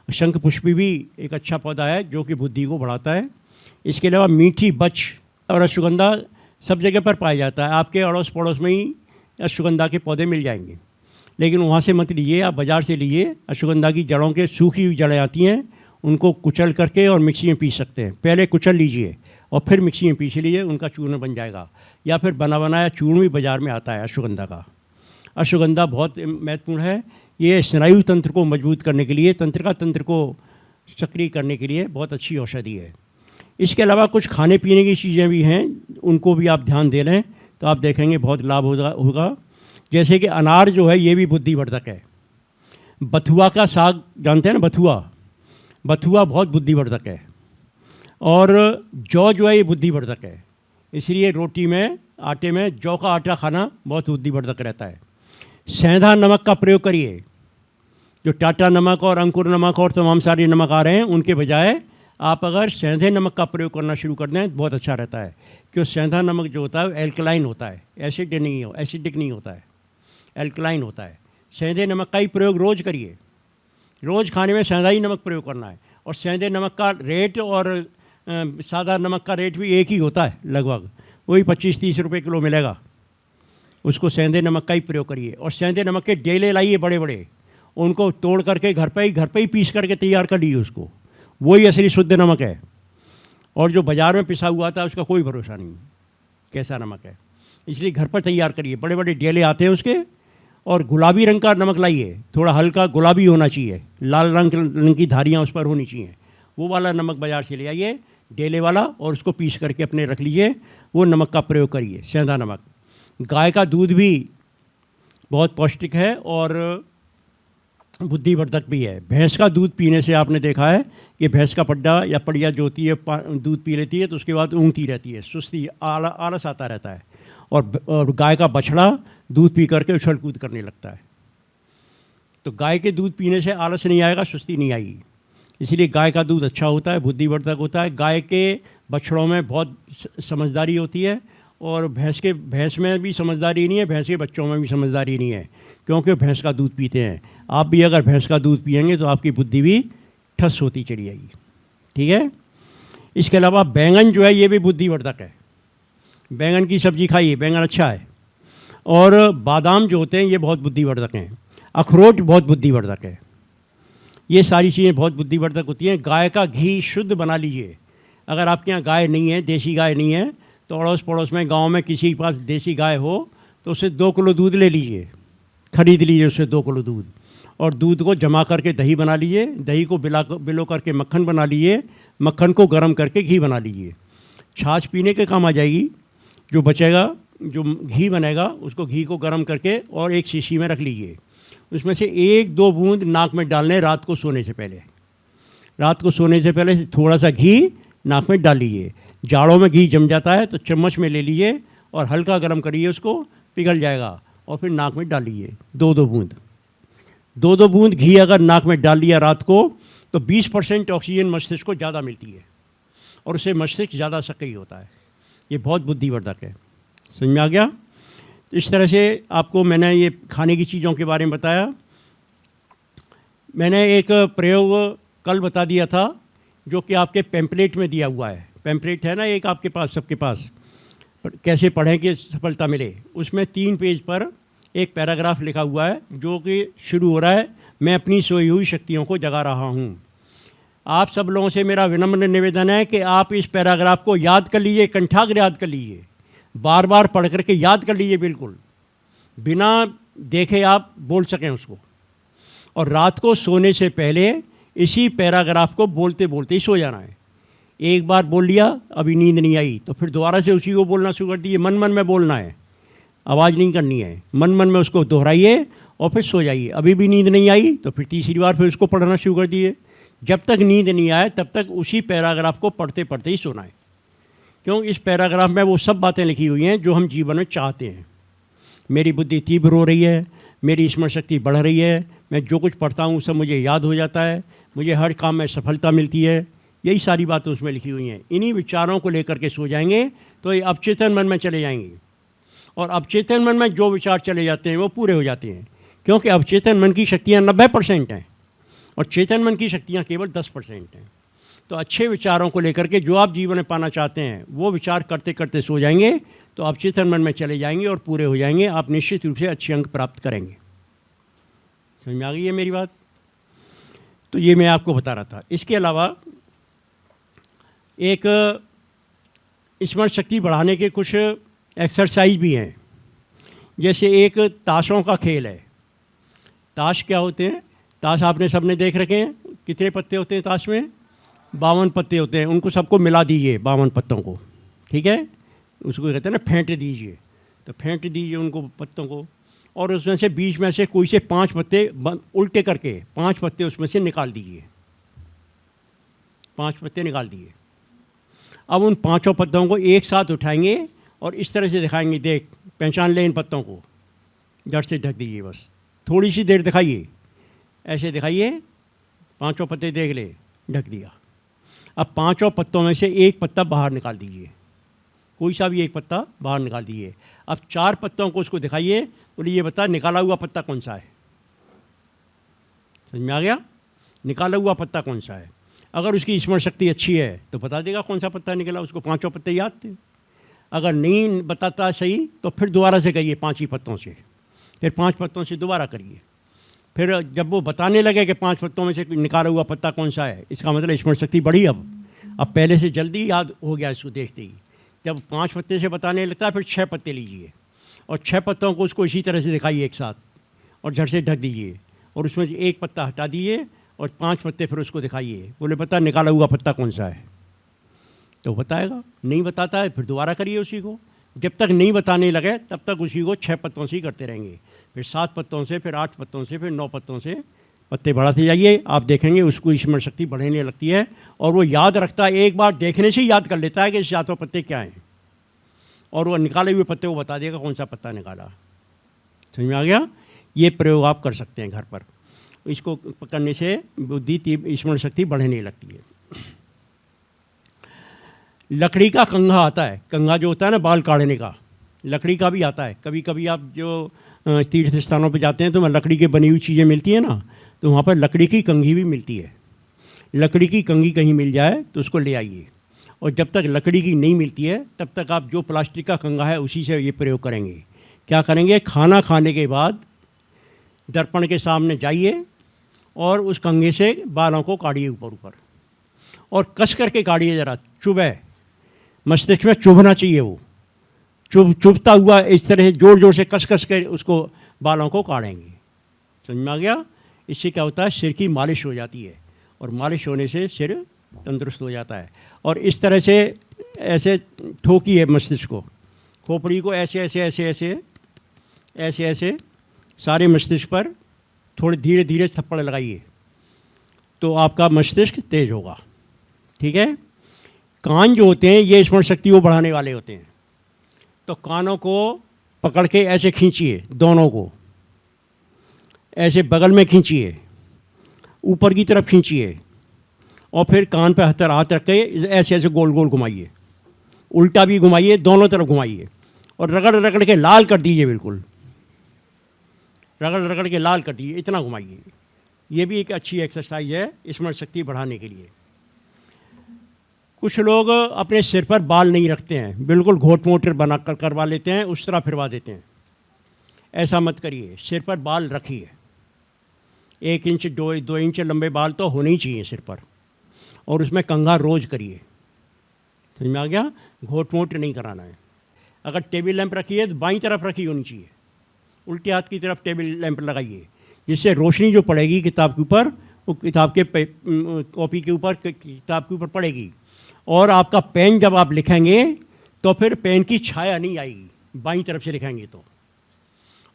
Speaker 2: शंख पुष्पी भी एक अच्छा पौधा है जो कि बुद्धि को बढ़ाता है। इसके अलावा मीठी बच और अश्वगंधा सब जगह पर पाया जाता है। आपके अड़ोस पड़ोस में ही अश्वगंधा के पौधे मिल जाएंगे, लेकिन वहाँ से मत लीजिए, आप बाज़ार से लीजिए। अश्वगंधा की जड़ों के सूखी हुई जड़ें आती हैं, उनको कुचल करके और मिक्सी में पीस सकते हैं। पहले कुचल लीजिए और फिर मिक्सी में पीस लीजिए, उनका चूर्ण बन जाएगा। या फिर बना बनाया चूर्ण भी बाज़ार में आता है अश्वगंधा का। अश्वगंधा बहुत महत्वपूर्ण है। ये स्नायु तंत्र को मजबूत करने के लिए, तंत्रिका तंत्र को सक्रिय करने के लिए बहुत अच्छी औषधि है। इसके अलावा कुछ खाने पीने की चीज़ें भी हैं, उनको भी आप ध्यान दे लें तो आप देखेंगे बहुत लाभ होगा। जैसे कि अनार जो है ये भी बुद्धिवर्धक है। बथुआ का साग जानते हैं ना, बथुआ बहुत बुद्धिवर्धक है। और जौ जो है ये बुद्धिवर्धक है, इसलिए रोटी में आटे में जौ का आटा खाना बहुत बुद्धिवर्धक रहता है। सेंधा नमक का प्रयोग करिए। जो टाटा नमक और अंकुर नमक और तमाम सारे नमक आ रहे हैं, उनके बजाय आप अगर सेंधे नमक का प्रयोग करना शुरू कर दें बहुत अच्छा रहता है। क्योंकि सेंधा नमक जो होता है एल्कलाइन होता है, एसिडिक नहीं होता है, एल्कलाइन होता है। सेंधे नमक का ही प्रयोग रोज़ करिए। रोज़ खाने में सेंधा ही नमक प्रयोग करना है। और सेंधे नमक का रेट और सादा नमक का रेट भी एक ही होता है लगभग। वही 25-30 रुपये किलो मिलेगा। उसको सेंधे नमक का ही प्रयोग करिए, और सेंधे नमक के डेले लाइए बड़े बड़े, उनको तोड़ करके घर पे ही पीस करके तैयार कर लीजिए उसको, वही असली शुद्ध नमक है। और जो बाज़ार में पिसा हुआ था उसका कोई भरोसा नहीं कैसा नमक है, इसलिए घर पर तैयार करिए। बड़े बड़े डेले आते हैं उसके, और गुलाबी रंग का नमक लाइए, थोड़ा हल्का गुलाबी होना चाहिए, लाल रंग की धारियाँ उस पर होनी चाहिए, वो वाला नमक बाज़ार से ले आइए डेले वाला, और उसको पीस करके अपने रख लीजिए, वो नमक का प्रयोग करिए, सेंधा नमक। गाय का दूध भी बहुत पौष्टिक है और बुद्धिवर्धक भी है। भैंस का दूध पीने से आपने देखा है कि भैंस का पड्डा या पड़िया जो होती है दूध पी लेती है तो उसके बाद ऊँगती रहती है, सुस्ती आलस आता रहता है, और गाय का बछड़ा दूध पी करके उछल कूद करने लगता है। तो गाय के दूध पीने से आलस नहीं आएगा, सुस्ती नहीं आएगी, इसलिए गाय का दूध अच्छा होता है, बुद्धिवर्धक होता है। गाय के बछड़ों में बहुत समझदारी होती है, और भैंस में भी समझदारी नहीं है, भैंस के बच्चों में भी समझदारी नहीं है, क्योंकि भैंस का दूध पीते हैं। आप भी अगर भैंस का दूध पिएंगे तो आपकी बुद्धि भी ठस होती चली जाएगी, ठीक है। इसके अलावा बैंगन जो है ये भी बुद्धिवर्धक है, बैंगन की सब्ज़ी खाइए, बैंगन अच्छा है। और बादाम जो होते हैं ये बहुत बुद्धिवर्धक हैं, अखरोट बहुत बुद्धिवर्धक है, ये सारी चीज़ें बहुत बुद्धिवर्धक होती हैं। गाय का घी शुद्ध बना लीजिए। अगर आपके यहाँ गाय नहीं है, देसी गाय नहीं है, तो अड़ोस पड़ोस में गांव में किसी के पास देसी गाय हो तो उससे 2 किलो दूध ले लीजिए, खरीद लीजिए उससे 2 किलो दूध, और दूध को जमा करके दही बना लीजिए, दही को बिलो करके मक्खन बना लीजिए, मक्खन को गर्म करके घी बना लीजिए। छाछ पीने के काम आ जाएगी, जो बचेगा जो घी बनेगा उसको घी को गर्म करके और एक शीशी में रख लीजिए, उसमें से 1-2 बूंद नाक में डालने रात को सोने से पहले। रात को सोने से पहले थोड़ा सा घी नाक में डाल लीजिए। जाड़ों में घी जम जाता है तो चम्मच में ले लीजिए और हल्का गर्म करिए, उसको पिघल जाएगा, और फिर नाक में डाल लीजिए 2-2 बूंद। 2-2 बूंद घी अगर नाक में डाल लिया रात को तो 20% ऑक्सीजन मस्तिष्क को ज़्यादा मिलती है, और उससे मस्तिष्क ज़्यादा सक्रिय होता है। ये बहुत बुद्धिवर्धक है। समझ में आ गया? इस तरह से आपको मैंने ये खाने की चीज़ों के बारे में बताया। मैंने एक प्रयोग कल बता दिया था जो कि आपके पैम्पलेट में दिया हुआ है। पैम्पलेट है ना एक आपके पास, सबके पास, कैसे पढ़ें कि सफलता मिले। उसमें 3 पेज पर एक पैराग्राफ लिखा हुआ है जो कि शुरू हो रहा है, मैं अपनी सोई हुई शक्तियों को जगा रहा हूँ। आप सब लोगों से मेरा विनम्र निवेदन है कि आप इस पैराग्राफ को याद कर लीजिए, कंठाग्र याद कर लीजिए, बार बार पढ़ करके याद कर लीजिए, बिल्कुल बिना देखे आप बोल सकें उसको। और रात को सोने से पहले इसी पैराग्राफ को बोलते बोलते ही सो जाना है। एक बार बोल लिया, अभी नींद नहीं आई तो फिर दोबारा से उसी को बोलना शुरू कर दीजिए। मन मन में बोलना है, आवाज़ नहीं करनी है, मन मन में उसको दोहराइए और फिर सो जाइए। अभी भी नींद नहीं आई तो फिर तीसरी बार फिर उसको पढ़ना शुरू कर दिए। जब तक नींद नहीं आए तब तक उसी पैराग्राफ को पढ़ते पढ़ते ही सोना है, क्यों इस पैराग्राफ में वो सब बातें लिखी हुई हैं जो हम जीवन में चाहते हैं। मेरी बुद्धि तीव्र हो रही है, मेरी स्मरण शक्ति बढ़ रही है, मैं जो कुछ पढ़ता हूँ सब मुझे याद हो जाता है, मुझे हर काम में सफलता मिलती है। यही सारी बातें उसमें लिखी हुई हैं। इन्हीं विचारों को लेकर के सो जाएंगे तो ये अवचेतन मन में चले जाएंगे, और अवचेतन मन में जो विचार चले जाते हैं वो पूरे हो जाते हैं, क्योंकि अवचेतन मन की शक्तियाँ 90% हैं और चेतन मन की शक्तियाँ केवल 10% हैं। तो अच्छे विचारों को लेकर के जो आप जीवन में पाना चाहते हैं वो विचार करते करते सो जाएंगे तो अवचेतन मन में चले जाएंगे और पूरे हो जाएंगे। आप निश्चित रूप से अच्छे अंक प्राप्त करेंगे। समझ में आ गई है मेरी बात? तो ये मैं आपको बता रहा था। इसके अलावा एक स्मरण शक्ति बढ़ाने के कुछ एक्सरसाइज भी हैं। जैसे एक ताशों का खेल है। ताश क्या होते हैं? ताश आपने सबने देख रखे हैं। कितने पत्ते होते हैं ताश में? 52 पत्ते होते हैं। उनको सबको मिला दीजिए 52 पत्तों को, ठीक है। उसको कहते हैं ना फेंट दीजिए, तो फेंट दीजिए उनको पत्तों को, और उसमें से बीच में से कोई से 5 पत्ते उल्टे करके 5 पत्ते उसमें से निकाल दीजिए। 5 पत्ते निकाल दिए। अब उन 5 पत्तों को एक साथ उठाएंगे और इस तरह से दिखाएंगे, देख पहचान ले इन पत्तों को, जड़ से ढक दीजिए। बस थोड़ी सी देर दिखाइए, ऐसे दिखाइए, 5 पत्ते देख ले, ढक दिया। अब 5 पत्तों में से एक पत्ता बाहर निकाल दीजिए, कोई सा भी एक पत्ता बाहर निकाल दीजिए। अब 4 पत्तों को उसको दिखाइए, बोलिए ये बता निकाला हुआ पत्ता कौन सा है। समझ में आ गया? निकाला हुआ पत्ता कौन सा है। अगर उसकी स्मरण शक्ति अच्छी है तो बता देगा कौन सा पत्ता निकला, उसको 5 पत्ते याद थे। अगर नहीं बताता सही तो फिर दोबारा से करिए 5 ही पत्तों से, फिर 5 पत्तों से दोबारा करिए। फिर जब वो बताने लगे कि 5 पत्तों में से निकाला हुआ पत्ता कौन सा है, इसका मतलब स्मरण शक्ति बढ़ी। अब पहले से जल्दी याद हो गया इसको देखते ही। जब 5 पत्ते से बताने लगता है फिर 6 पत्ते लीजिए और 6 पत्तों को उसको इसी तरह से दिखाइए एक साथ और झट से ढक दीजिए और उसमें से एक पत्ता हटा दीजिए और 5 पत्ते फिर उसको दिखाइए। बोले पता निकाला हुआ पत्ता कौन सा है, तो बताएगा। नहीं बताता है फिर दोबारा करिए उसी को। जब तक नहीं बताने लगे तब तक उसी को 6 पत्तों से ही करते रहेंगे, फिर 7 पत्तों से, फिर 8 पत्तों से, फिर 9 पत्तों से पत्ते बढ़ाते जाइए। आप देखेंगे उसको स्मरण शक्ति बढ़ने लगती है और वो याद रखता है, एक बार देखने से ही याद कर लेता है कि इस सातों पत्ते क्या हैं और वो निकाले हुए पत्ते को बता देगा कौन सा पत्ता निकाला। समझ में आ गया? ये प्रयोग आप कर सकते हैं घर पर। इसको करने से बुद्धि स्मरण शक्ति बढ़ने लगती है। लकड़ी का कंघा आता है, कंघा जो होता है ना बाल काटने का, लकड़ी का भी आता है। कभी कभी आप जो तीर्थ स्थानों पे जाते हैं तो वहाँ लकड़ी की बनी हुई चीज़ें मिलती हैं ना, तो वहाँ पर लकड़ी की कंघी भी मिलती है। लकड़ी की कंघी कहीं मिल जाए तो उसको ले आइए, और जब तक लकड़ी की नहीं मिलती है तब तक आप जो प्लास्टिक का कंघा है उसी से ये प्रयोग करेंगे। क्या करेंगे, खाना खाने के बाद दर्पण के सामने जाइए और उस कंघे से बालों को काटिए ऊपर ऊपर और कस करके काटिए, ज़रा चुभे, मस्तिष्क में चुभना चाहिए। वो चुभता हुआ इस तरह जोर जोर से कस कस कर उसको बालों को काटेंगे। समझ में आ गया? इससे क्या होता है, सिर की मालिश हो जाती है और मालिश होने से सिर तंदुरुस्त हो जाता है। और इस तरह से ऐसे ठोकी है मस्तिष्क को, खोपड़ी को ऐसे ऐसे ऐसे ऐसे ऐसे ऐसे सारे मस्तिष्क पर थोड़े धीरे धीरे थप्पड़ लगाइए तो आपका मस्तिष्क तेज होगा। ठीक है? कान जो होते हैं ये स्मरण शक्ति को बढ़ाने वाले होते हैं, तो कानों को पकड़ के ऐसे खींचिए, दोनों को ऐसे बगल में खींचिए, ऊपर की तरफ खींचिए और फिर कान पे हाथ रख के ऐसे ऐसे गोल गोल घुमाइए, उल्टा भी घुमाइए, दोनों तरफ घुमाइए और रगड़ रगड़ के लाल कर दीजिए, बिल्कुल रगड़ रगड़ के लाल कर दीजिए, इतना घुमाइए। ये भी एक अच्छी एक्सरसाइज है स्मरण शक्ति बढ़ाने के लिए। कुछ लोग अपने सिर पर बाल नहीं रखते हैं, बिल्कुल घोट मोटर बना कर करवा लेते हैं, उस तरह फिरवा देते हैं। ऐसा मत करिए, सिर पर बाल रखिए। 1 इंच 2 इंच लंबे बाल तो होने ही चाहिए सिर पर, और उसमें कंघा रोज करिए। समझ में आ गया? घोट मोट नहीं कराना है। अगर टेबल लैंप रखी है तो बाईं तरफ रखी होनी चाहिए, उल्टे हाथ की तरफ टेबल लैंप लगाइए, जिससे रोशनी जो पड़ेगी किताब के ऊपर, वो किताब के कॉपी के ऊपर, किताब के ऊपर पड़ेगी। और आपका पेन जब आप लिखेंगे तो फिर पेन की छाया नहीं आएगी, बाईं तरफ से लिखेंगे तो।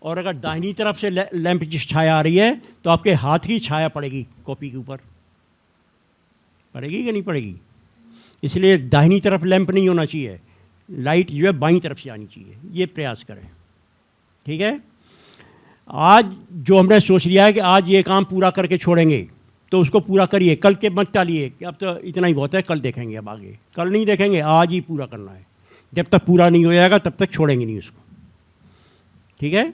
Speaker 2: और अगर दाहिनी तरफ से लैंप की छाया आ रही है तो आपके हाथ की छाया पड़ेगी कॉपी के ऊपर, पड़ेगी कि नहीं पड़ेगी? इसलिए दाहिनी तरफ लैंप नहीं होना चाहिए, लाइट जो है बाईं तरफ से आनी चाहिए। ये प्रयास करें। ठीक है? आज जो हमने सोच लिया है कि आज ये काम पूरा करके छोड़ेंगे, तो उसको पूरा करिए, कल के मत टालिए कि अब तो इतना ही बहुत है, कल देखेंगे, अब आगे कल नहीं देखेंगे, आज ही पूरा करना है। जब तक पूरा नहीं हो जाएगा तब तक छोड़ेंगे नहीं उसको। ठीक है?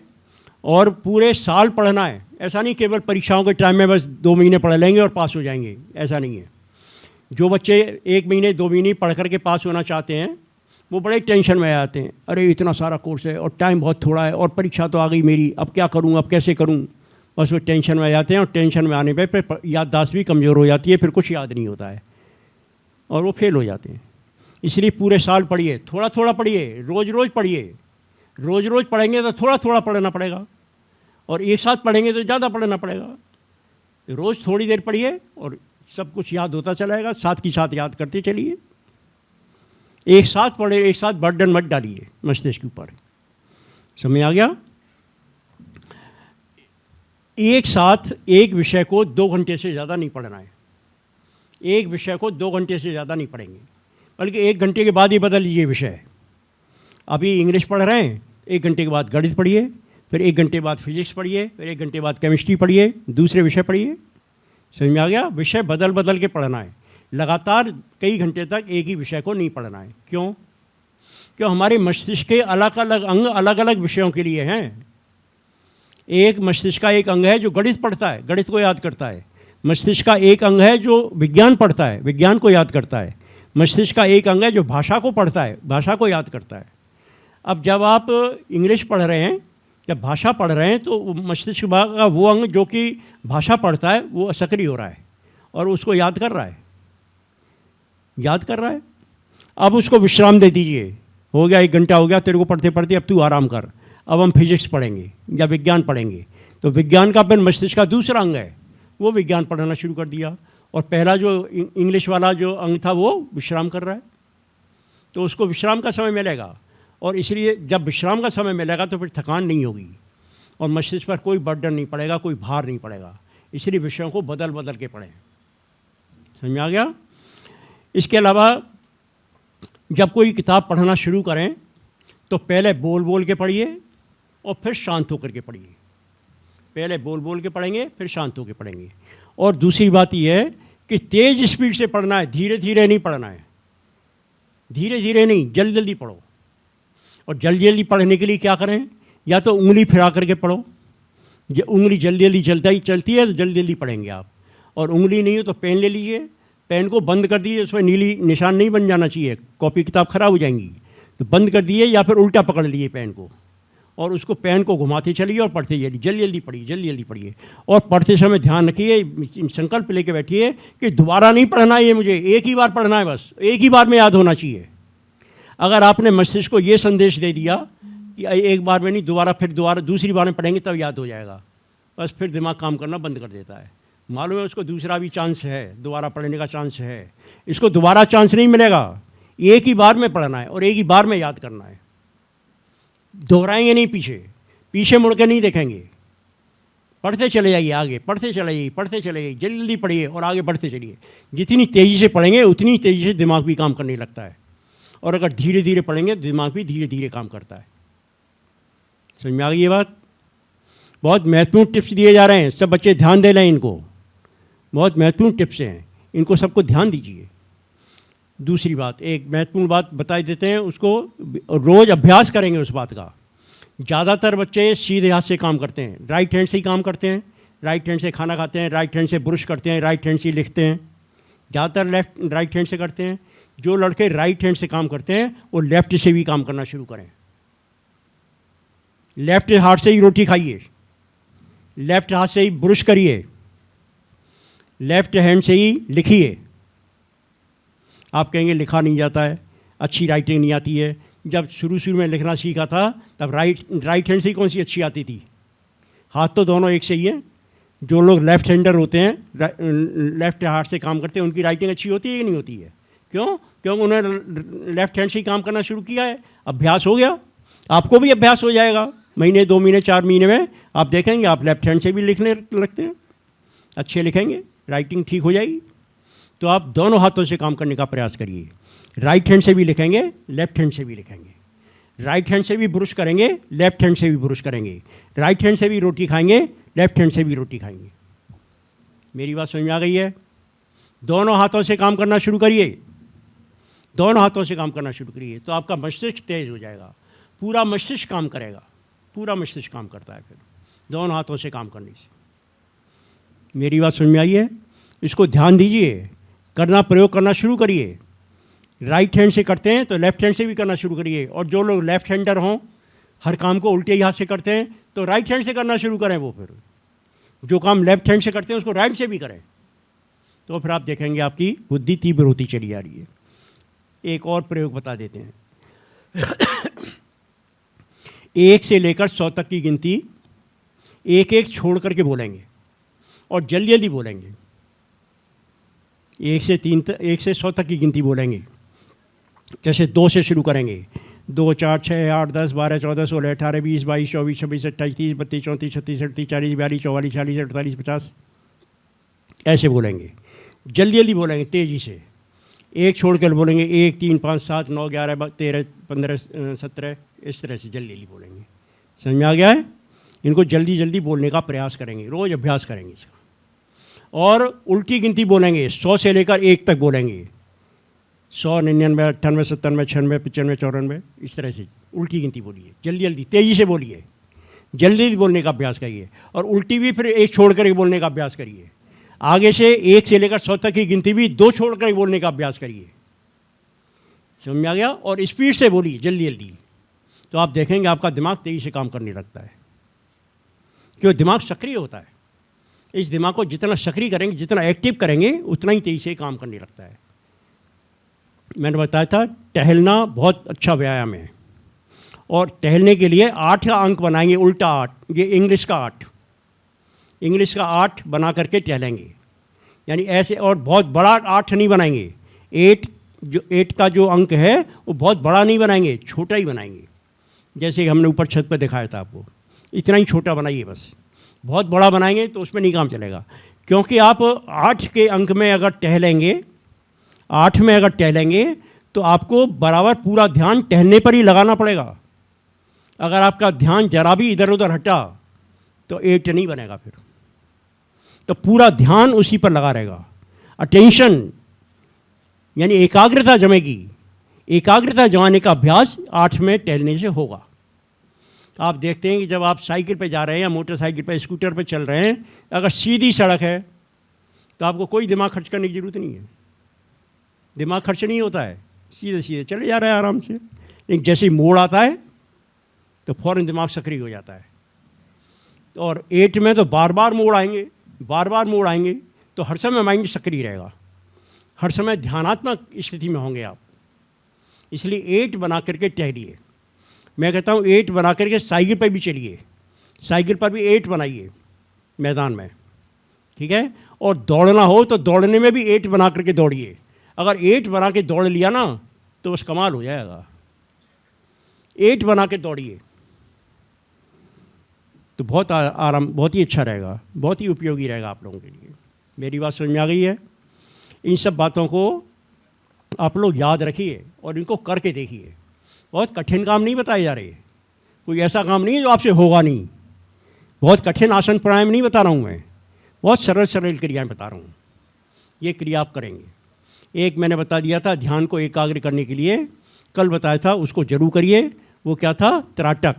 Speaker 2: और पूरे साल पढ़ना है, ऐसा नहीं केवल परीक्षाओं के टाइम में बस 2 महीने पढ़ लेंगे और पास हो जाएंगे, ऐसा नहीं है। जो बच्चे 1 महीने 2 महीने पढ़ करके पास होना चाहते हैं वो बड़े टेंशन में आते हैं, अरे इतना सारा कोर्स है और टाइम बहुत थोड़ा है और परीक्षा तो आ गई मेरी, अब क्या करूँ, अब कैसे करूँ, बस वो टेंशन में आ जाते हैं। और टेंशन में आने पे फिर याददाश्त भी कमज़ोर हो जाती है, फिर कुछ याद नहीं होता है और वो फेल हो जाते हैं। इसलिए पूरे साल पढ़िए, थोड़ा थोड़ा पढ़िए, रोज़ रोज़ पढ़िए। रोज़ रोज़ पढ़ेंगे तो थोड़ा थोड़ा पढ़ना पड़ेगा, और एक साथ पढ़ेंगे तो ज़्यादा पढ़ना पड़ेगा। रोज़ थोड़ी देर पढ़िए और सब कुछ याद होता चलाएगा, साथ की साथ याद करते चलिए। एक साथ पढ़े, एक साथ बर्डन मत डालिए मस्तिष्क के ऊपर। समझ आ गया? एक साथ एक विषय को 2 घंटे से ज़्यादा नहीं पढ़ना है। एक विषय को 2 घंटे से ज़्यादा नहीं पढ़ेंगे, बल्कि 1 घंटे के बाद ही बदल लीजिए विषय। अभी इंग्लिश पढ़ रहे हैं, 1 घंटे के बाद गणित पढ़िए, फिर 1 घंटे बाद फिजिक्स पढ़िए, फिर 1 घंटे बाद केमिस्ट्री पढ़िए, दूसरे विषय पढ़िए। समझ में आ गया? विषय बदल बदल के पढ़ना है, लगातार कई घंटे तक एक ही विषय को नहीं पढ़ना है। क्यों? क्यों? हमारे मस्तिष्क के अलग अलग अंग अलग अलग विषयों के लिए हैं। एक मस्तिष्क का एक अंग है जो गणित पढ़ता है, गणित को याद करता है। मस्तिष्क का एक अंग है जो विज्ञान पढ़ता है, विज्ञान को याद करता है। मस्तिष्क का एक अंग है जो भाषा को पढ़ता है, भाषा को याद करता है। अब जब आप इंग्लिश पढ़ रहे हैं, जब भाषा पढ़ रहे हैं, तो मस्तिष्क का वो अंग जो कि भाषा पढ़ता है वो सक्रिय हो रहा है और उसको याद कर रहा है, याद कर रहा है। अब उसको विश्राम दे दीजिए, हो गया 1 घंटा हो गया तेरे को पढ़ते पढ़ते, अब तू आराम कर, अब हम फिजिक्स पढ़ेंगे या विज्ञान पढ़ेंगे। तो विज्ञान का फिर मस्तिष्क का दूसरा अंग है, वो विज्ञान पढ़ना शुरू कर दिया और पहला जो इंग्लिश वाला जो अंग था वो विश्राम कर रहा है। तो उसको विश्राम का समय मिलेगा और इसलिए जब विश्राम का समय मिलेगा तो फिर थकान नहीं होगी और मस्तिष्क पर कोई बर्डन नहीं पड़ेगा, कोई भार नहीं पड़ेगा। इसलिए विषयों को बदल बदल के पढ़ें। समझ में आ गया? इसके अलावा जब कोई किताब पढ़ना शुरू करें तो पहले बोल बोल के पढ़िए और फिर शांत होकर के पढ़िए। पहले बोल बोल के पढ़ेंगे, फिर शांत होकर पढ़ेंगे। और दूसरी बात यह है कि तेज़ स्पीड से पढ़ना है, धीरे धीरे नहीं पढ़ना है। धीरे धीरे नहीं, जल्दी जल्दी पढ़ो। और जल्दी जल्दी पढ़ने के लिए क्या करें? या तो उंगली फिरा करके पढ़ो, उंगली जल्दी जल्दी चलती है तो जल्दी जल्दी पढ़ेंगे आप। और उंगली नहीं हो तो पेन ले लीजिए, पेन को बंद कर दीजिए, उसमें नीली निशान नहीं बन जाना चाहिए, कॉपी किताब खराब हो जाएंगी, तो बंद कर दिए या फिर उल्टा पकड़ लिए पेन को और उसको पेन को घुमाते चलिए और पढ़ते जाइए। जल्दी जल्दी पढ़िए, जल्दी जल्दी पढ़िए। और पढ़ते समय ध्यान रखिए, संकल्प लेके बैठिए कि दोबारा नहीं पढ़ना है, ये मुझे एक ही बार पढ़ना है, बस एक ही बार में याद होना चाहिए। अगर आपने मस्तिष्क को ये संदेश दे दिया कि एक बार में नहीं, दोबारा दूसरी बार में पढ़ेंगे तब याद हो जाएगा, बस फिर दिमाग काम करना बंद कर देता है। मालूम है उसको दूसरा भी चांस है, दोबारा पढ़ने का चांस है। इसको दोबारा चांस नहीं मिलेगा, एक ही बार में पढ़ना है और एक ही बार में याद करना है। दोहराएंगे नहीं, पीछे मुड़ के नहीं देखेंगे, पढ़ते चले जाइए, आगे पढ़ते चले जाइए, जल्दी जल्दी पढ़िए और आगे बढ़ते चलिए। जितनी तेज़ी से पढ़ेंगे उतनी तेज़ी से दिमाग भी काम करने लगता है और अगर धीरे धीरे पढ़ेंगे दिमाग भी धीरे धीरे काम करता है। समझ में आ गई ये बात? बहुत महत्वपूर्ण टिप्स दिए जा रहे हैं, सब बच्चे ध्यान दे लें इनको, बहुत महत्वपूर्ण टिप्स हैं, इनको सबको ध्यान दीजिए। दूसरी बात, एक महत्वपूर्ण बात बता देते हैं, उसको रोज़ अभ्यास करेंगे उस बात का। ज़्यादातर बच्चे सीधे हाथ से काम करते हैं, राइट हैंड से ही काम करते हैं, राइट हैंड से खाना खाते हैं, राइट हैंड से ब्रश करते हैं, राइट हैंड से लिखते हैं। ज़्यादातर राइट हैंड से करते हैं। जो लड़के राइट हैंड से काम करते हैं वो लेफ्ट से भी काम करना शुरू करें। लेफ्ट हाथ से ही रोटी खाइए, लेफ्ट हाथ से ही ब्रश करिए, लेफ्ट हैंड से ही लिखिए। आप कहेंगे लिखा नहीं जाता है, अच्छी राइटिंग नहीं आती है। जब शुरू में लिखना सीखा था तब राइट हैंड से ही कौन सी अच्छी आती थी? हाथ तो दोनों एक से ही है। जो लोग लेफ्ट हैंडर होते हैं, लेफ्ट हाथ से काम करते हैं, उनकी राइटिंग अच्छी होती है कि नहीं होती है? क्यों? क्योंकि उन्होंने लेफ्ट हैंड से ही काम करना शुरू किया है, अभ्यास हो गया। आपको भी अभ्यास हो जाएगा, महीने 2 महीने 4 महीने में आप देखेंगे आप लेफ्ट हैंड से भी लिखने लगते हैं, अच्छे लिखेंगे, राइटिंग ठीक हो जाएगी। तो आप दोनों हाथों से काम करने का प्रयास करिए। राइट हैंड से भी लिखेंगे, लेफ्ट हैंड से भी लिखेंगे, राइट हैंड से भी ब्रश करेंगे, लेफ्ट हैंड से भी ब्रश करेंगे, राइट हैंड से भी रोटी खाएंगे, लेफ्ट हैंड से भी रोटी खाएंगे। मेरी बात समझ में आ गई है? दोनों हाथों से काम करना शुरू करिए, दोनों हाथों से काम करना शुरू करिए, तो आपका मस्तिष्क तेज हो जाएगा, पूरा मस्तिष्क काम करेगा, पूरा मस्तिष्क काम करता है फिर दोनों हाथों से काम करने से। मेरी बात समझ में आई है? इसको ध्यान दीजिए, करना, प्रयोग करना शुरू करिए। राइट हैंड से करते हैं तो लेफ्ट हैंड से भी करना शुरू करिए। और जो लोग लेफ्ट हैंडर हों, हर काम को उल्टे ही हाथ से करते हैं, तो राइट हैंड से करना शुरू करें। वो फिर जो काम लेफ्ट हैंड से करते हैं उसको राइट से भी करें, तो फिर आप देखेंगे आपकी बुद्धि तीव्र होती चली जा रही है। एक और प्रयोग बता देते हैं। 1 से लेकर 100 तक की गिनती एक एक छोड़ करके बोलेंगे और जल्दी जल्दी बोलेंगे। 1 से 100 तक की गिनती बोलेंगे। जैसे 2 से शुरू करेंगे, 2, 4, 6, 8, 10, 12, 14, 16, 18, 20, 22, 24, 26, 28, 30, 32, 34, 36, 38, 40, 42, 44, 46, 48, 50 ऐसे बोलेंगे। जल्दी जल्दी बोलेंगे, तेज़ी से। एक छोड़ कर बोलेंगे 1, 3, 5, 7, 9, 11, 13, 15, 17 इस तरह से जल्दी जल्दी बोलेंगे। समझ में आ गया है? इनको जल्दी जल्दी बोलने का प्रयास करेंगे, रोज़ अभ्यास करेंगे इसका। और उल्टी गिनती बोलेंगे, 100 से लेकर 1 तक बोलेंगे। 100, 99, 98, 97, 96, 95, 94 इस तरह से उल्टी गिनती बोलिए, जल्दी जल्दी तेज़ी से बोलिए, जल्दी जल्दी बोलने का अभ्यास करिए। और उल्टी भी फिर 1 छोड़ कर बोलने का अभ्यास करिए। आगे से 1 से लेकर 100 तक की गिनती भी 2 छोड़ कर बोलने का अभ्यास करिए। समझ में आ गया? और स्पीड से बोलिए, जल्दी जल्दी, तो आप देखेंगे आपका दिमाग तेज़ी से काम करने लगता है, क्यों? दिमाग सक्रिय होता है। इस दिमाग को जितना सक्रिय करेंगे, जितना एक्टिव करेंगे, उतना ही तेज़ी से काम करने लगता है। मैंने बताया था टहलना बहुत अच्छा व्यायाम है, और टहलने के लिए 8 का अंक बनाएंगे, उल्टा 8, ये इंग्लिश का 8, इंग्लिश का 8 बना करके टहलेंगे, यानी ऐसे। और बहुत बड़ा 8 नहीं बनाएंगे, 8 का जो अंक है वो बहुत बड़ा नहीं बनाएंगे, छोटा ही बनाएंगे, जैसे कि हमने ऊपर छत पर दिखाया था आपको, इतना ही छोटा बनाइए बस। बहुत बड़ा बनाएंगे तो उसमें नहीं काम चलेगा, क्योंकि आप 8 के अंक में अगर टहलेंगे, 8 में अगर टहलेंगे तो आपको बराबर पूरा ध्यान टहलने पर ही लगाना पड़ेगा। अगर आपका ध्यान जरा भी इधर उधर हटा तो 8 नहीं बनेगा, फिर तो पूरा ध्यान उसी पर लगा रहेगा। अटेंशन यानी एकाग्रता जमेगी। एकाग्रता जमाने का अभ्यास 8 में टहलने से होगा। आप देखते हैं कि जब आप साइकिल पे जा रहे हैं या मोटरसाइकिल पे, स्कूटर पे चल रहे हैं, अगर सीधी सड़क है तो आपको कोई दिमाग खर्च करने की ज़रूरत नहीं है, दिमाग खर्च नहीं होता है, सीधे सीधे चले जा रहे हैं आराम से। लेकिन जैसे ही मोड़ आता है तो फ़ौरन दिमाग सक्रिय हो जाता है। और 8 में तो बार बार मोड़ आएंगे, बार बार मोड़ आएंगे, तो हर समय माइंड सक्रिय रहेगा, हर समय ध्यानात्मक स्थिति में होंगे आप। इसलिए 8 बना करके टहलिए। मैं कहता हूँ 8 बना करके साइकिल पर भी चलिए, साइकिल पर भी 8 बनाइए मैदान में, ठीक है? और दौड़ना हो तो दौड़ने में भी 8 बना करके दौड़िए। अगर 8 बना के दौड़ लिया ना तो बस कमाल हो जाएगा। 8 बना के दौड़िए तो बहुत आराम, बहुत ही अच्छा रहेगा, बहुत ही उपयोगी रहेगा आप लोगों के लिए। मेरी बात समझ में आ गई है? इन सब बातों को आप लोग याद रखिए और इनको करके देखिए। बहुत कठिन काम नहीं बताए जा रहे, कोई ऐसा काम नहीं है जो आपसे होगा नहीं। बहुत कठिन आसन प्राणायाम नहीं बता रहा हूँ मैं, बहुत सरल सरल क्रियाएं बता रहा हूँ। ये क्रिया आप करेंगे। एक मैंने बता दिया था ध्यान को एकाग्र करने के लिए, कल बताया था, उसको जरूर करिए। वो क्या था? त्राटक।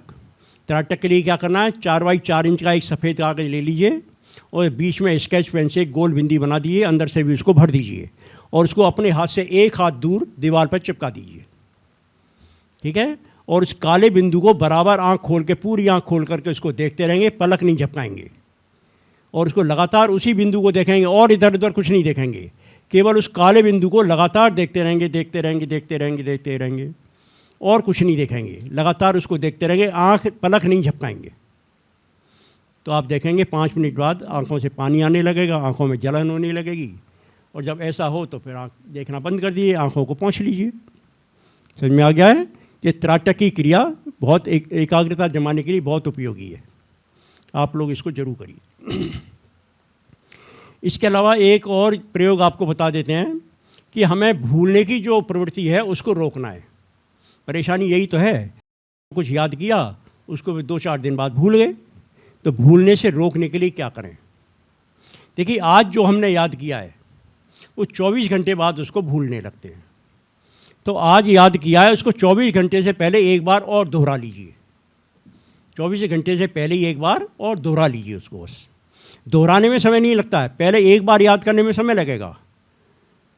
Speaker 2: त्राटक के लिए क्या करना है? 4 बाई 4 इंच का एक सफ़ेद कागज़ ले लीजिए और बीच में स्केच पेन से गोल बिंदी बना दीजिए, अंदर से भी उसको भर दीजिए और उसको अपने हाथ से 1 हाथ दूर दीवार पर चिपका दीजिए, ठीक है? और उस काले बिंदु को बराबर आंख खोल के, पूरी आंख खोल करके उसको देखते रहेंगे, पलक नहीं झपकाएंगे, और उसको लगातार उसी बिंदु को देखेंगे और इधर उधर कुछ नहीं देखेंगे, केवल उस काले बिंदु को लगातार देखते रहेंगे, देखते रहेंगे, देखते रहेंगे, देखते रहेंगे, और कुछ नहीं देखेंगे, लगातार उसको देखते रहेंगे, आंख पलक नहीं झपकाएंगे। तो आप देखेंगे 5 मिनट बाद आंखों से पानी आने लगेगा, आंखों में जलन होने लगेगी, और जब ऐसा हो तो फिर आंख देखना बंद कर दीजिए, आंखों को पोंछ लीजिए। समझ में आ गया है? ये त्राटक की क्रिया बहुत एकाग्रता जमाने के लिए बहुत उपयोगी है, आप लोग इसको जरूर करिए। इसके अलावा एक और प्रयोग आपको बता देते हैं कि हमें भूलने की जो प्रवृत्ति है उसको रोकना है। परेशानी यही तो है, कुछ याद किया, उसको 2-4 दिन बाद भूल गए। तो भूलने से रोकने के लिए क्या करें? देखिए, आज जो हमने याद किया है वो 24 घंटे बाद उसको भूलने लगते हैं। तो आज याद किया है, उसको 24 घंटे से पहले एक बार और दोहरा लीजिए। 24 घंटे से पहले ही एक बार और दोहरा लीजिए उसको। बस दोहराने में समय नहीं लगता है, पहले एक बार याद करने में समय लगेगा,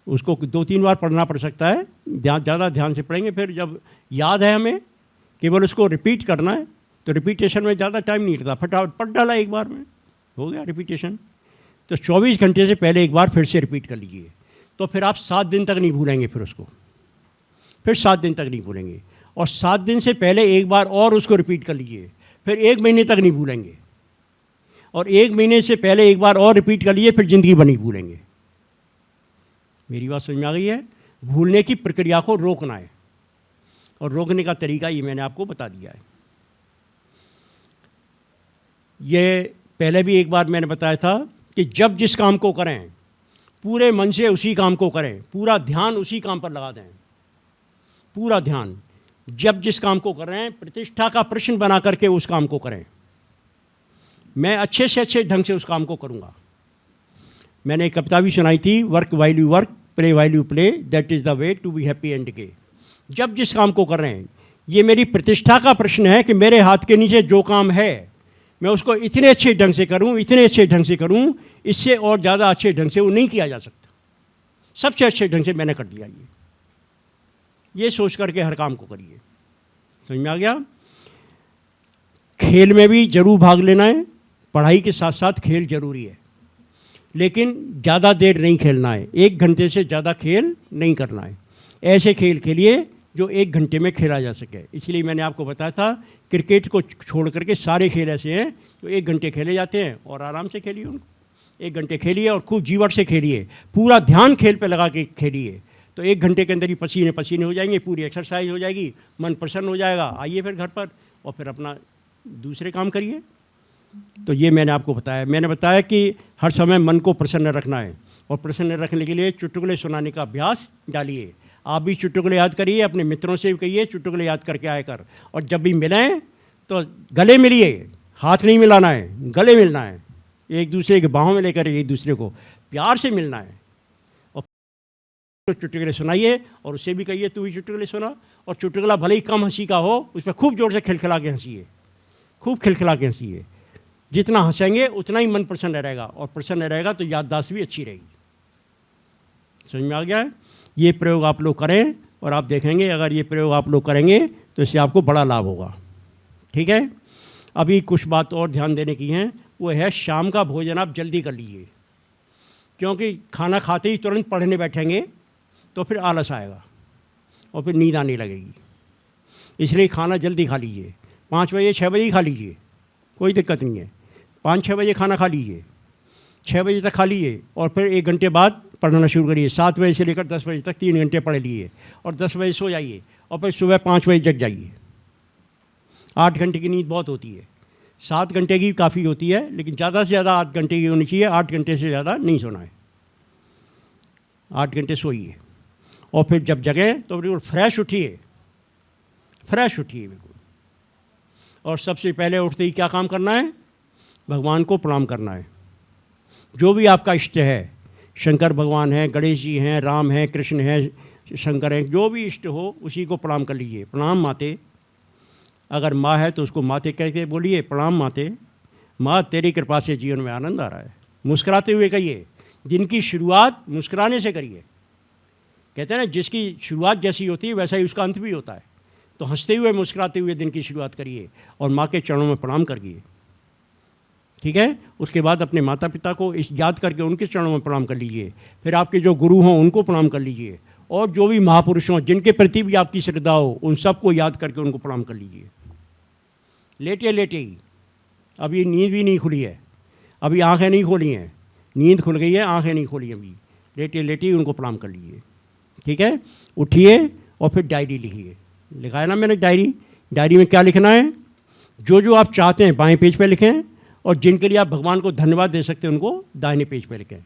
Speaker 2: उसको 2-3 बार पढ़ना पड़ सकता है, ज़्यादा ध्यान से पढ़ेंगे। फिर जब याद है हमें केवल उसको रिपीट करना है, तो रिपीटेशन में ज़्यादा टाइम नहीं लगता, फटाफट पढ़ डाला एक बार में, हो गया रिपीटेशन। तो 24 घंटे से पहले एक बार फिर से रिपीट कर लीजिए, तो फिर आप 7 दिन तक नहीं भूलेंगे। फिर उसको फिर 7 दिन तक नहीं भूलेंगे, और 7 दिन से पहले एक बार और उसको रिपीट कर लीजिए, फिर 1 महीने तक नहीं भूलेंगे, और 1 महीने से पहले एक बार और रिपीट कर लीजिए, फिर ज़िंदगी भर नहीं भूलेंगे। मेरी बात समझ में आ गई है? भूलने की प्रक्रिया को रोकना है, और रोकने का तरीका ये मैंने आपको बता दिया है। ये पहले भी एक बार मैंने बताया था कि जब जिस काम को करें पूरे मन से उसी काम को करें, पूरा ध्यान उसी काम पर लगा दें, पूरा ध्यान जब जिस काम को कर रहे हैं प्रतिष्ठा का प्रश्न बना करके उस काम को करें। मैं अच्छे से अच्छे ढंग से उस काम को करूँगा। मैंने एक कविता भी सुनाई थी, work while you work, play while you play, that is the way to be happy and gay. जब जिस काम को कर रहे हैं, ये मेरी प्रतिष्ठा का प्रश्न है कि मेरे हाथ के नीचे जो काम है मैं उसको इतने अच्छे ढंग से करूं, इतने अच्छे ढंग से करूं, इससे और ज़्यादा अच्छे ढंग से वो नहीं किया जा सकता। सबसे अच्छे ढंग से मैंने कर दिया। ये सोच करके हर काम को करिए। समझ में आ गया? खेल में भी जरूर भाग लेना है, पढ़ाई के साथ साथ खेल जरूरी है, लेकिन ज़्यादा देर नहीं खेलना है। 1 घंटे से ज़्यादा खेल नहीं करना है। ऐसे खेल खेलिए जो 1 घंटे में खेला जा सके। इसलिए मैंने आपको बताया था क्रिकेट को छोड़ करके सारे खेल ऐसे हैं जो 1 घंटे खेले जाते हैं, और आराम से खेलिए उनको। 1 घंटे खेलिए और खूब जीवट से खेलिए, पूरा ध्यान खेल पे लगा के खेलिए, तो 1 घंटे के अंदर ही पसीने पसीने हो जाएंगे, पूरी एक्सरसाइज हो जाएगी, मन प्रसन्न हो जाएगा। आइए फिर घर पर और फिर अपना दूसरे काम करिए। तो ये मैंने आपको बताया। मैंने बताया कि हर समय मन को प्रसन्न रखना है, और प्रसन्न रखने के लिए चुटकुले सुनाने का अभ्यास डालिए। आप भी चुटकुले याद करिए, अपने मित्रों से भी कहिए चुटकुले याद करके आए कर, और जब भी मिलें तो गले मिलिए, हाथ नहीं मिलाना है, गले मिलना है, एक दूसरे के बाहों में लेकर एक दूसरे को प्यार से मिलना है। और चुटकुले सुनाइए और उससे भी कहिए तू भी चुटकुले सुना, और चुटकुला भले ही कम हंसी का हो, उस पर खूब जोर से खिलखिला के हंसिए, खूब खिलखिला के हंसिए। जितना हंसेंगे उतना ही मन प्रसन्न रहेगा, और प्रसन्न रहेगा तो याददाश्त भी अच्छी रहेगी। समझ में आ गया है? ये प्रयोग आप लोग करें और आप देखेंगे अगर ये प्रयोग आप लोग करेंगे तो इससे आपको बड़ा लाभ होगा। ठीक है? अभी कुछ बात और ध्यान देने की हैं, वो है शाम का भोजन आप जल्दी कर लीजिए, क्योंकि खाना खाते ही तुरंत पढ़ने बैठेंगे तो फिर आलस आएगा और फिर नींद आने लगेगी। इसलिए खाना जल्दी खा लीजिए, 5 बजे 6 बजे ही खा लीजिए, कोई दिक्कत नहीं है। 5-6 बजे खाना खा लीजिए, 6 बजे तक खा लीजिए, और फिर 1 घंटे बाद पढ़ना शुरू करिए। 7 बजे से लेकर 10 बजे तक 3 घंटे पढ़ लीजिए, और 10 बजे सो जाइए, और फिर सुबह 5 बजे जग जाइए। 8 घंटे की नींद बहुत होती है, 7 घंटे की काफ़ी होती है, लेकिन ज़्यादा से ज़्यादा 8 घंटे की होनी चाहिए। 8 घंटे से ज़्यादा नहीं सोना है, 8 घंटे सोइए, और फिर जब जगें तो बिल्कुल फ्रेश उठिए, फ्रेश उठिए बिल्कुल। और सबसे पहले उठते ही क्या काम करना है? भगवान को प्रणाम करना है। जो भी आपका इष्ट है, शंकर भगवान हैं, गणेश जी हैं, राम हैं, कृष्ण हैं, शंकर हैं, जो भी इष्ट हो उसी को प्रणाम कर लीजिए। प्रणाम माते, अगर माँ है तो उसको माते कह के बोलिए, प्रणाम माते, माँ तेरी कृपा से जीवन में आनंद आ रहा है। मुस्कुराते हुए कहिए, दिन की शुरुआत मुस्कुराने से करिए। कहते हैं ना, जिसकी शुरुआत जैसी होती है वैसा ही उसका अंत भी होता है। तो हंसते हुए मुस्कुराते हुए दिन की शुरुआत करिए, और माँ के चरणों में प्रणाम करिए। ठीक है? उसके बाद अपने माता पिता को इस याद करके उनके चरणों में प्रणाम कर लीजिए। फिर आपके जो गुरु हों उनको प्रणाम कर लीजिए, और जो भी महापुरुष हों जिनके प्रति भी आपकी श्रद्धा हो उन सबको याद करके उनको प्रणाम कर लीजिए। लेटे लेटे ही, अभी नींद भी नहीं खुली है, अभी आंखें नहीं खोली हैं, नींद खुल गई है, आंखें नहीं खोली अभी, लेटे लेटे ही उनको प्रणाम कर लीजिए। ठीक है? उठिए और फिर डायरी लिखिए। लिखा है ना मैंने डायरी? डायरी में क्या लिखना है? जो जो आप चाहते हैं बाएं पेज पे लिखें, और जिनके लिए आप भगवान को धन्यवाद दे सकते हैं उनको दाहिने पेज पे लिखें।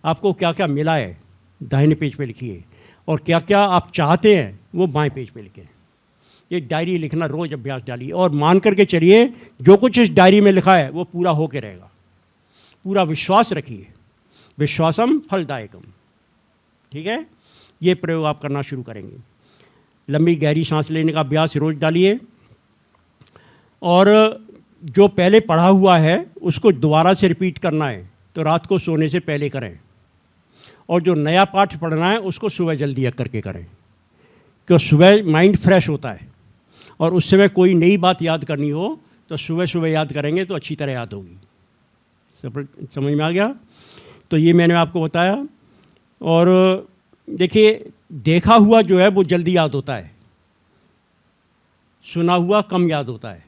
Speaker 2: आपको क्या क्या मिला है दाहिने पेज पे लिखिए, और क्या क्या आप चाहते हैं वो बाएं पेज पे लिखें। ये डायरी लिखना रोज़ अभ्यास डालिए, और मान करके चलिए जो कुछ इस डायरी में लिखा है वो पूरा होके रहेगा। पूरा विश्वास रखिए, विश्वासम फलदायकम। ठीक है? ये प्रयोग आप करना शुरू करेंगे। लंबी गहरी सांस लेने का अभ्यास रोज़ डालिए, और जो पहले पढ़ा हुआ है उसको दोबारा से रिपीट करना है तो रात को सोने से पहले करें, और जो नया पाठ पढ़ना है उसको सुबह जल्दी करके करें, क्योंकि सुबह माइंड फ्रेश होता है, और उस समय कोई नई बात याद करनी हो तो सुबह सुबह याद करेंगे तो अच्छी तरह याद होगी। समझ में आ गया? तो ये मैंने आपको बताया। और देखिए, देखा हुआ जो है वो जल्दी याद होता है, सुना हुआ कम याद होता है,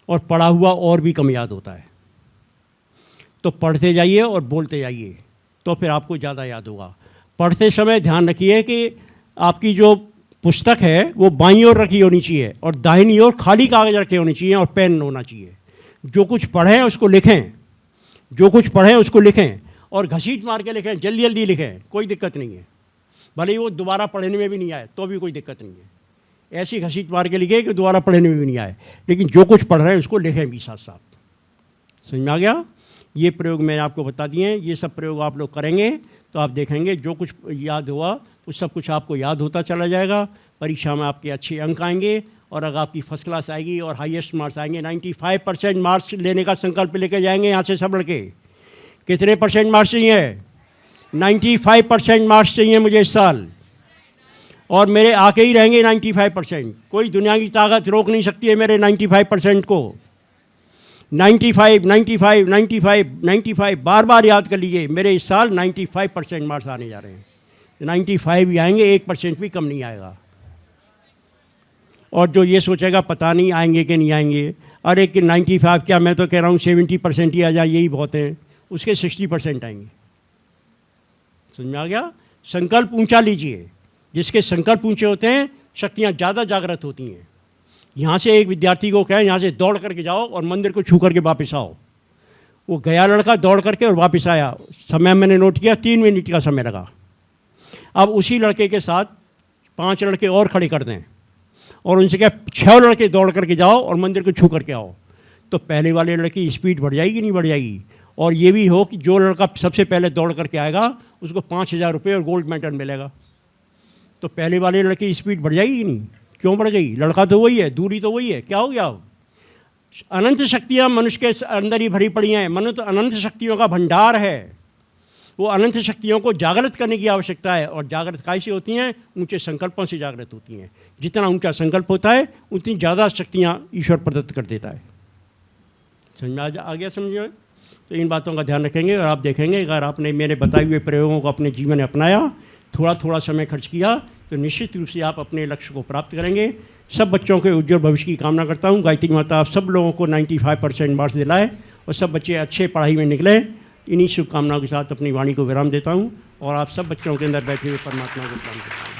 Speaker 2: और पढ़ा हुआ और भी कम याद होता है। तो पढ़ते जाइए और बोलते जाइए तो फिर आपको ज़्यादा याद होगा। पढ़ते समय ध्यान रखिए कि आपकी जो पुस्तक है वो बाईं ओर रखी होनी चाहिए, और दाहिनी ओर खाली कागज़ रखे होने चाहिए, और पेन होना चाहिए। जो कुछ पढ़ें उसको लिखें, जो कुछ पढ़ें उसको लिखें, और घसीट मार के लिखें, जल्दी जल्दी लिखें, कोई दिक्कत नहीं है। भले ही वो दोबारा पढ़ने में भी नहीं आए तो भी कोई दिक्कत नहीं है। ऐसी घसीट मार के लिखे कि दोबारा पढ़ने में भी नहीं आए, लेकिन जो कुछ पढ़ रहे हैं उसको लिखें भी साथ साथ। समझ में आ गया? ये प्रयोग मैंने आपको बता दिए हैं। ये सब प्रयोग आप लोग करेंगे तो आप देखेंगे जो कुछ याद हुआ वो सब कुछ आपको याद होता चला जाएगा। परीक्षा में आपके अच्छे अंक आएंगे, और अगर आपकी फर्स्ट क्लास आएगी और हाईएस्ट मार्क्स आएंगे, 95% मार्क्स लेने का संकल्प लेके जाएंगे यहाँ से सब लड़के। कितने % मार्क्स चाहिए? 95% मार्क्स चाहिए मुझे इस साल। और मेरे आके ही रहेंगे 95%। कोई दुनिया की ताकत रोक नहीं सकती है मेरे 95% को। 95, 95, 95, 95 बार बार याद कर लीजिए। मेरे इस साल 95% मार्क्स आने जा रहे हैं। 95 ही आएंगे, 1% भी कम नहीं आएगा। और जो ये सोचेगा पता नहीं आएंगे कि नहीं आएंगे, अरे कि 95 क्या, मैं तो कह रहा हूँ 70% ही आ जाए, यही बहुत हैं, उसके 60% आएंगे। समझ में आ गया? संकल्प ऊंचा लीजिए। जिसके संकल्प ऊंचे होते हैं शक्तियाँ ज़्यादा जागृत होती हैं। यहाँ से एक विद्यार्थी को कहें यहाँ से दौड़ करके जाओ और मंदिर को छू करके वापस आओ। वो गया लड़का दौड़ करके और वापस आया, समय मैंने नोट किया 3 मिनट का समय लगा। अब उसी लड़के के साथ 5 लड़के और खड़े कर दें और उनसे क्या 6 लड़के दौड़ करके जाओ और मंदिर को छू करके आओ, तो पहले वाले लड़के की स्पीड बढ़ जाएगी नहीं बढ़ जाएगी? और ये भी हो कि जो लड़का सबसे पहले दौड़ करके आएगा उसको 5,000 रुपये और गोल्ड मेडल मिलेगा। तो पहले वाले लड़के की स्पीड बढ़ जाएगी नहीं? क्यों बढ़ गई? लड़का तो वही है, दूरी तो वही है, क्या हो गया? अब अनंत शक्तियाँ मनुष्य के अंदर ही भरी पड़ी हैं। मनुष्य तो अनंत शक्तियों का भंडार है। वो अनंत शक्तियों को जागृत करने की आवश्यकता है। और जागृत कैसे होती हैं? ऊंचे संकल्पों से जागृत होती हैं। जितना ऊंचा संकल्प होता है उतनी ज़्यादा शक्तियाँ ईश्वर प्रदत्त कर देता है। समझ में आ गया? समझिए। तो इन बातों का ध्यान रखेंगे और आप देखेंगे अगर आपने मेरे बताए हुए प्रयोगों को अपने जीवन में अपनाया, थोड़ा थोड़ा समय खर्च किया, तो निश्चित रूप से आप अपने लक्ष्य को प्राप्त करेंगे। सब बच्चों के उज्जवल भविष्य की कामना करता हूँ। गायत्री माता आप सब लोगों को 95% मार्क्स दिलाए और सब बच्चे अच्छे पढ़ाई में निकले। इन्हीं शुभकामनाओं के साथ अपनी वाणी को विराम देता हूँ और आप सब बच्चों के अंदर बैठे हुए परमात्मा को प्रणाम करता हूँ।